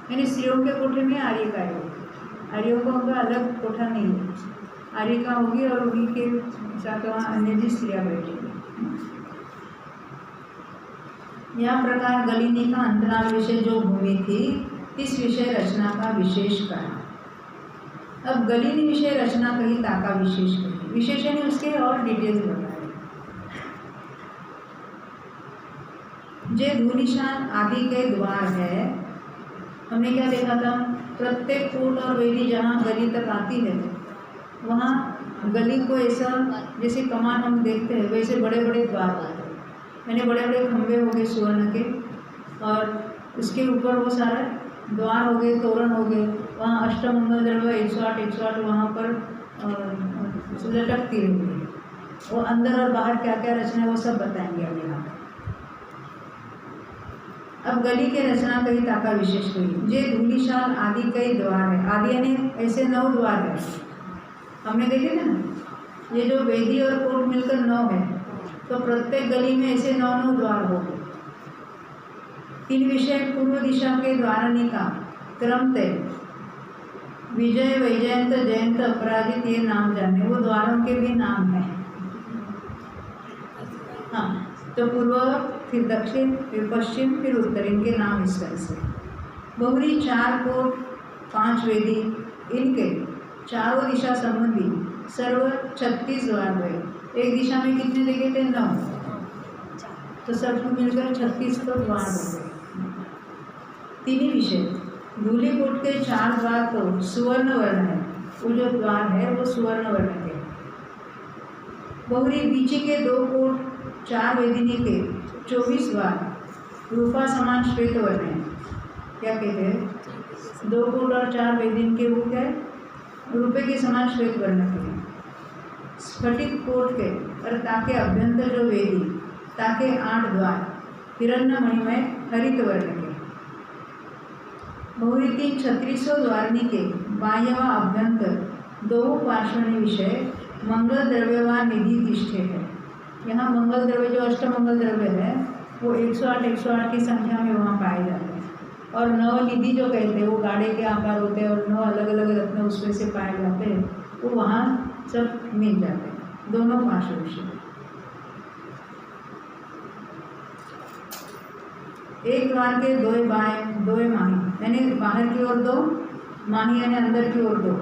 यानी स्त्रियों के कोठे में आर्यिकाएँ होगी। आर्यों का उनका अलग कोठा नहीं है, आर्यिका होगी और उन्हीं के साथ वहाँ अन्य भी स्त्रियाँ बैठेंगी। यह प्रकार गलिनी का अंतराल विषय जो भूमि थी, इस विषय रचना का विशेष कहा। अब गलिनी विषय रचना कही, ताका विशेष कही, विशेष यानी उसके और डिटेल्स बताए। जे धूलिशान आदि के द्वार है, हमने क्या देखा था, प्रत्येक कूट और वेदी जहाँ गली तक आती है वहाँ गली को ऐसा जैसे कमान हम देखते हैं वैसे बड़े बड़े द्वार होते हैं, यानी बड़े बड़े खंभे हो गए सुवर्ण के, और उसके ऊपर वो सारे द्वार हो गए, तोरण हो गए, वहाँ अष्टमंगल द्रव्य 108 वहाँ पर लटकती रहेंगी। वो अंदर और बाहर क्या क्या रचना है वो सब बताएंगे अभी यहाँ। अब गली के रचना कही, ताका विशेष कही। जे धूलिशाल आदि कई द्वार है, आदि यानी ऐसे 9 द्वार है, हमने देखे ना, ये जो वेदी और कोट मिलकर 9 है, तो प्रत्येक गली में ऐसे 9 द्वार हो गए। 3 विषय पूर्व दिशा के द्वारनी का क्रम तय, विजय, वैजयंत, जयंत, अपराजित, ये नाम जाने, वो द्वारों के भी नाम है। हाँ, तो पूर्व, फिर दक्षिण, फिर पश्चिम, फिर उत्तर, इनके नाम इस तरह से। बहुरी 4 कोट, 5 वेदी, इनके चारों दिशा संबंधी सर्व 36 द्वार हुए। एक दिशा में कितने देखे थे? 9, तो सब मिलकर 36 तो द्वार हो गए। तीन विषय, धूलिकोट के 4 द्वार तो सुवर्ण वर्ण है, वो जो द्वार है वो सुवर्ण वर्ण के। बहुरी बीची के 2 कोट 4 वेदिनी के 24 द्वार रूपा समान श्वेत वर्ण है। क्या कहते हैं? 2 कोट और 4 वेदिन के वो क्या है? रूपे के समान श्वेत वर्ण के। स्फटिक कोट के और ताके अभ्यंतर जो वेदी, ताके 8 द्वार हिरण्य मणिमय हरित वर्ण के। बहुरी 3 36 द्वारनी के बाह्य व अभ्यंतर 2 पार्श्वनी विषय मंगल द्रव्य व निधि तिष्ठे है। यहाँ मंगल द्रव्य जो अष्टमंगल द्रव्य है वो 108 की संख्या में वहाँ पाए जाते हैं। और 9 निधि जो कहते हैं वो गाड़े के आकार होते हैं और 9 अलग अलग रत्न उसमें से पाए जाते हैं, वो वहाँ सब मिल जाते हैं, दोनों पार्श्व विषय। एक द्वार के 2 बाएं 2 माही, यानी बाहर की ओर 2 माही यानी अंदर की ओर 2,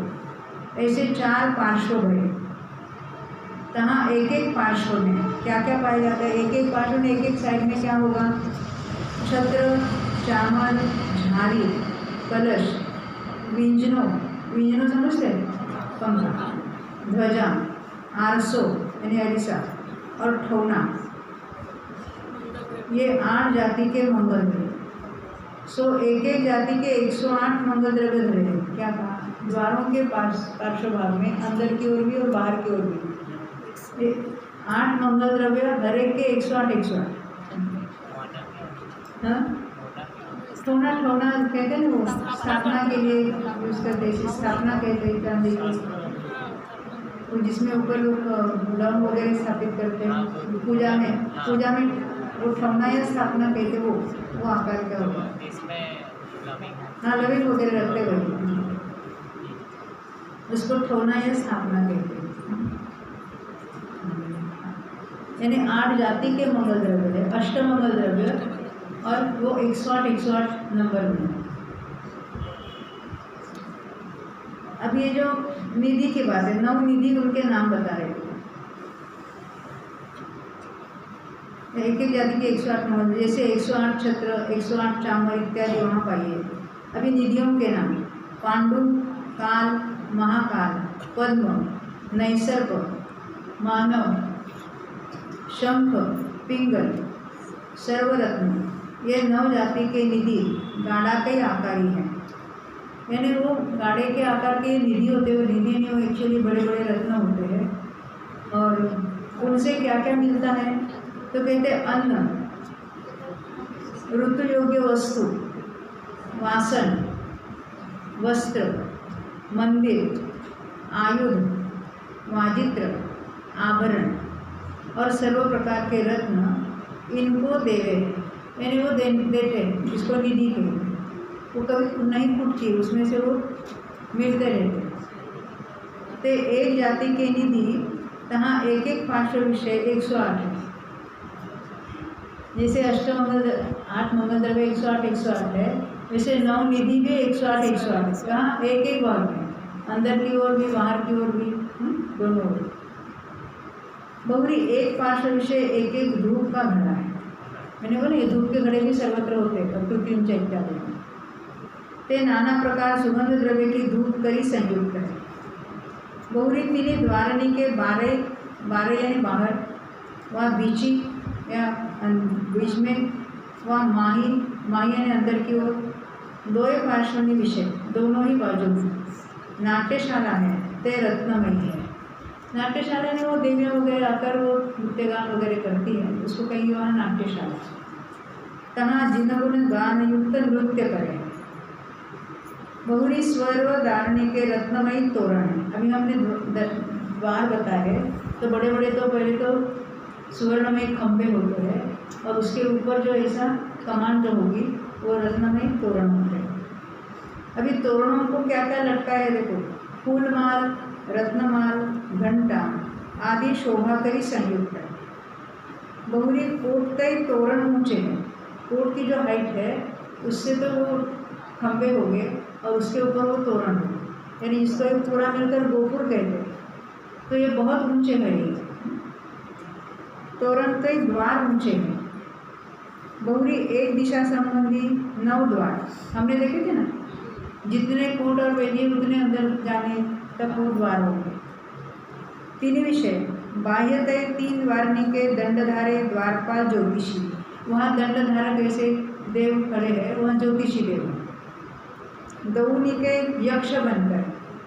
ऐसे 4 पार्श्व भरे। तहाँ एक एक पार्श्व में क्या क्या पाया जाता है? एक एक पार्श्व में एक एक साइड में क्या होगा? छत्र, चामर, झारी, कलश, विंजनो समझते हैं? पंखा, ध्वजा, आरसो यानी अरिसा और ठौना, ये 8 जाति के मंगल द्रव्य। एक एक जाति के 108 मंगल द्रव्य धरे हैं। क्या कहा? द्वारों के पार्श्व भाग में अंदर की ओर भी और बाहर की ओर भी 8 मंगल द्रव्य धरे के 108। हाँ, ठोना कहते हैं ना, वो स्थापना के लिए यूज करते हैं, स्थापना कहते हैं चांदी की, जिसमें ऊपर लोग लौंग वगैरह स्थापित करते हैं पूजा में वो ठौना या स्थापना कहते, वो आकार क्या होगा? हाँ, लविंग वगैरह रखते हुए उसको ठौना या स्थापना कहते हैं। यानी 8 जाति के मंगल द्रव्य है, अष्टमंगल द्रव्य, और वो 108 नंबर में। अब ये जो निधि की बात है, 9 निधि उनके नाम बता रहे थे। एक एक जाति के 108 मंगल, जैसे 108 छत्र, 108 चामर इत्यादि वहाँ पाइए। अभी निधियों के नाम: पांडु, काल, महाकाल, पद्म, नैसर्ग, मानव, शंख, पिंगल, सर्वरत्न, ये 9 जाति के निधि गाड़ा के आकारी हैं। यानी वो गाड़े के आकार के निधि होते हुए, निधि नहीं, वो एक्चुअली बड़े बड़े रत्न होते हैं। और उनसे क्या क्या मिलता है? तो कहते हैं अन्न, ऋतु योग्य वस्तु, वासन, वस्त्र, मंदिर, आयुध, वाजित्र, आभरण और सर्व प्रकार के रत्न इनको देवे, यानी वो देते हैं, जिसको निधि कहते, वो कभी नहीं फूटती, उसमें से वो मिलते रहते। तो एक जाति के निधि तहाँ एक एक पार्श्व विषय 108 है। जैसे 8 मंगल द्रव्य 108 है, वैसे 9 निधि भी 108 कहाँ? एक एक भाग में, अंदर की ओर भी बाहर की ओर भी, दोनों ओर। बहुरी एक पार्श्व विषय एक एक धूप का घड़ा है। मैंने बोला ये धूप के घड़े भी सर्वत्र होते हैं, पृथ्वी इत्यादि में। ते नाना प्रकार सुगंध द्रव्य की धूप करी संयुक्त है। बहुरी तिनी द्वारनी के 12 यानी बाहर, वह बीची या बीच में, वह माही यानी अंदर की ओर, 2 पार्श्वनी विषय दोनों ही बाजू में। नाट्यशाला है ते रत्नमयी है। नाट्यशाला में वो देवियाँ वगैरह आकर वो नृत्य गान वगैरह करती हैं, उसको कहीं वहाँ नाट्यशाला। तहाँ जिन्होंने गान युक्त नृत्य करे। बहुरी स्वर व धारणी के रत्नमयी तोरण है। अभी हमने द्वार बताए, तो बड़े बड़े तो पहले तो सुवर्णमय खंभे होते हैं और उसके ऊपर जो ऐसा कमान जो होगी वो रत्नमयी तोरण होते हैं। अभी तोरणों को क्या क्या लटका है देखो, फूलमाल, रत्नमाल, घंटा आदि शोभा करी संयुक्त है। बहुरी कोट कई तोरण ऊंचे हैं, कोट की जो हाइट है उससे तो वो खंभे हो गए और उसके ऊपर वो तोरण हो। यानी इसको एक पूरा मिलकर गोपुर कहते हैं। तो ये बहुत ऊंचे है, ये तोरण के द्वार ऊंचे हैं। बहुरी एक दिशा संबंधी 9 द्वार हमने देखे थे ना, जितने कोट और वेदी उतने अंदर जाने तक वो द्वार हो गए। 3 विषय बाह्यतः 3 वार्णिके दंडधारे द्वारपाल ज्योतिषी, वहाँ दंडधारक ऐसे देव खड़े हैं, वहाँ ज्योतिषी देव। दौनिके यक्ष बनकर,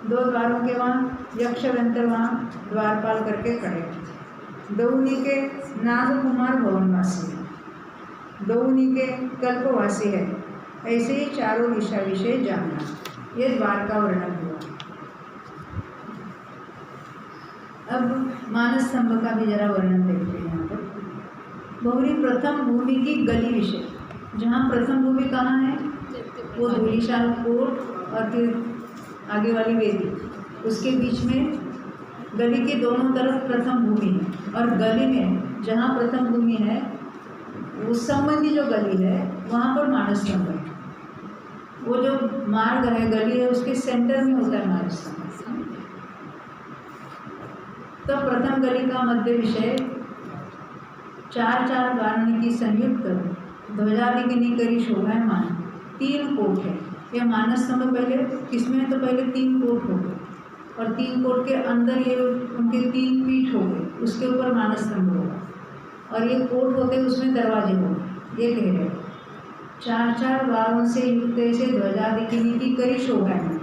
2 द्वारों के वहाँ यक्ष बनकर वहाँ द्वारपाल करके खड़े हैं। दौनिके नागकुमार भवनवासी, दौनिके कल्पवासी है। ऐसे ही चारों दिशा विषय जानना, ये द्वार का वर्णन हुआ। अब मानस स्तंभ का भी जरा वर्णन देखते हैं यहाँ पर। बहुरी प्रथम भूमि की गली विषय, जहाँ प्रथम भूमि कहाँ है, वो धूलिशाल कोट और फिर आगे वाली वेदी, उसके बीच में गली के दोनों तरफ प्रथम भूमि है। और गली में जहाँ प्रथम भूमि है उस संबंधी जो गली है वहाँ पर मानस स्तंभ है। वो जो मार्ग है, गली है, उसके सेंटर में होता है मानस स्तंभ। तो प्रथम गली का मध्य विषय 4 वार्णिकी संयुक्त ध्वजादिगिनी करी शोभायमान 3 कोट है। यह मानस स्तंभ पहले किसमें है, तो पहले 3 कोट हो गए और 3 कोट के अंदर ये उनके 3 पीठ हो गए, उसके ऊपर मानस स्तंभ होगा और ये कोट होते उसमें दरवाजे होंगे। ये कह रहे 4 वारों से युक्त ऐसे ध्वजादिगिनी की करी शोभायमान,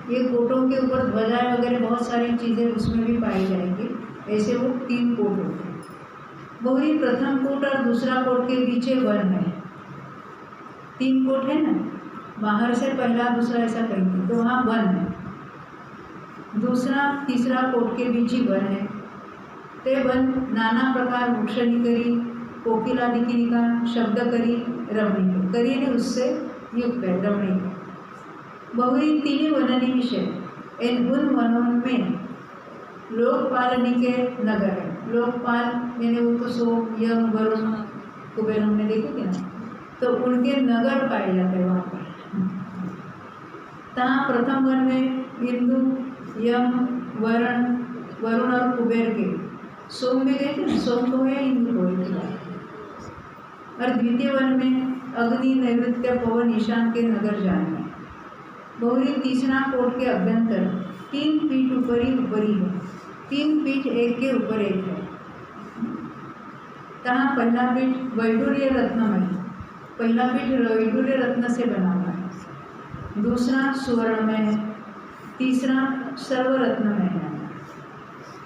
ये कोटों के ऊपर ध्वजाएं वगैरह बहुत सारी चीज़ें उसमें भी पाई जाएंगी। ऐसे वो 3 कोट होते हैं। बहुरी प्रथम कोट और दूसरा कोट के पीछे वन है। 3 कोट है ना, बाहर से पहला दूसरा ऐसा कहेंगे तो वहाँ वन है। दूसरा तीसरा कोट के बीच ही वन है। ते वन नाना प्रकार वृक्षणी करी कोकिलादिकिनी का शब्द करी रमणीय, करी ने उससे युक्त है रमणीय। बहुरी 3 वननी विषय इन उन वनों में लोकपालनी के नगर है। लोकपाल यानी वो तो सोम यम वरुण कुबेर हमने देखे थे ना, तो उनके नगर पाए जाते हैं वहाँ पर। तहाँ प्रथम वन में इंदु यम वरुण और कुबेर के, सोम भी गए थे ना, सोम को है इंदु को है। और द्वितीय वन में अग्नि नैऋत्य पवन ईशान के नगर जाने। बहुरी तीसरा कोट के अभ्यंतर 3 पीठ ऊपरी है, 3 पीठ एक के ऊपर एक है। तहाँ पहला पीठ वैडूर्य रत्नमय, पहला पीठ वैडूर्य रत्न से बना हुआ है, दूसरा सुवर्णमय है, तीसरा सर्वरत्नमय है।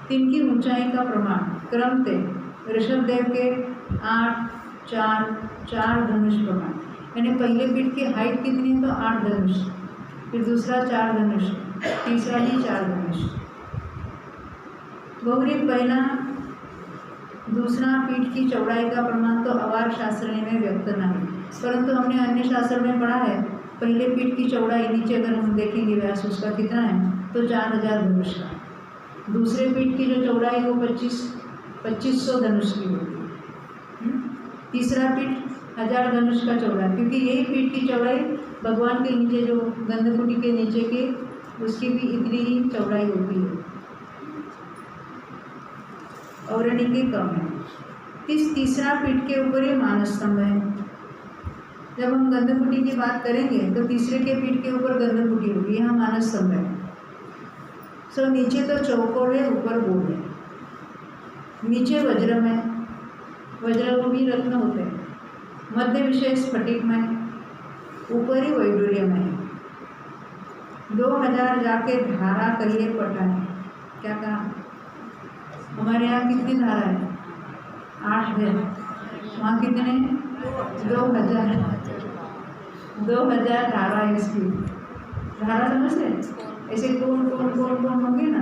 3 की ऊंचाई का प्रमाण क्रम थे ऋषभदेव के 8, 4 धनुष प्रमाण, यानी पहले पीठ की हाइट कितनी है तो 8 धनुष, फिर दूसरा 4 धनुष, तीसरा भी 4 धनुष। बहुरी पहला दूसरा पीठ की चौड़ाई का प्रमाण तो अवार शास्त्र में व्यक्त नहीं, परंतु हमने अन्य शास्त्र में पढ़ा है पहले पीठ की चौड़ाई नीचे अगर हम देखेंगे व्यास उसका कितना है तो 4000 धनुष का। दूसरे पीठ की जो चौड़ाई वो 2500 धनुष की होती है। तीसरा पीठ 1000 धनुष का चौड़ा, क्योंकि यही पीठ की चौड़ाई भगवान के नीचे जो गंधकुटी के नीचे के उसकी भी इतनी ही चौड़ाई होती है और इनकी कम है। तीसरा पीठ के ऊपर ही मानस स्तंभ है। जब हम गंधकुटी की बात करेंगे तो तीसरे के पीठ के ऊपर गंधकुटी होगी, यहाँ मानस स्तंभ है। सो नीचे तो चौकोर है, ऊपर गोल है, नीचे वज्र में, वज्र को भी रत्न होते हैं, मध्य विषय स्फटिक में, ऊपर ही वैडूर्य में। 2000 जाके धारा करिए पटाए, क्या कहा, हमारे यहाँ कितनी धारा है 8 है, वहाँ कितने हैं 2000 धारा है इसकी। धारा समझते हैं, ऐसे कौन होंगे ना,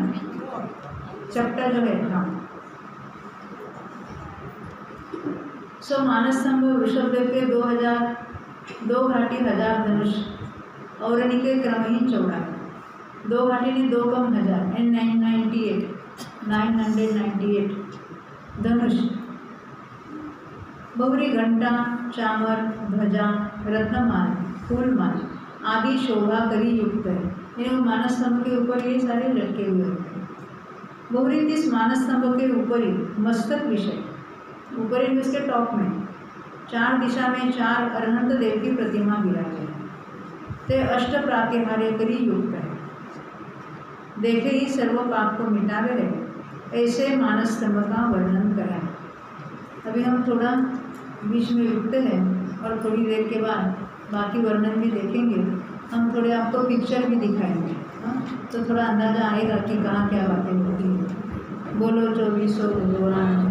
चपटा जो है। हाँ, सो मानस स्तंभ ऋषभदेव के 2000, 2 घाटी 1000 धनुष और इनके क्रम ही चौड़ा है। 2 घाटी ने 2 कम 1000 एंड 998 धनुष। बहुरी घंटा चामर ध्वजा रत्नमाल फूलमाल आदि शोभा करी युक्त है। यानी वो मानस स्तंभ के ऊपर ये सारे लटके हुए होते हैं। बहुरीत इस मानस स्तंभ के ऊपर ही मस्तक विषय ऊपर ही उसके टॉप में 4 दिशा में 4 अरहंत देव की प्रतिमा विराजे है। ते अष्ट प्रातिहार्य करी युक्त है, देखे ही सर्व पाप को मिटावे रहे, ऐसे मानस स्तंभ का वर्णन करा। अभी हम थोड़ा बीच में रुकते हैं और थोड़ी देर के बाद बाकी वर्णन भी देखेंगे। हम थोड़े आपको पिक्चर भी दिखाएंगे, तो थोड़ा अंदाज़ा आएगा कि कहाँ क्या बातें होती हैं। बोलो 2400 भगवान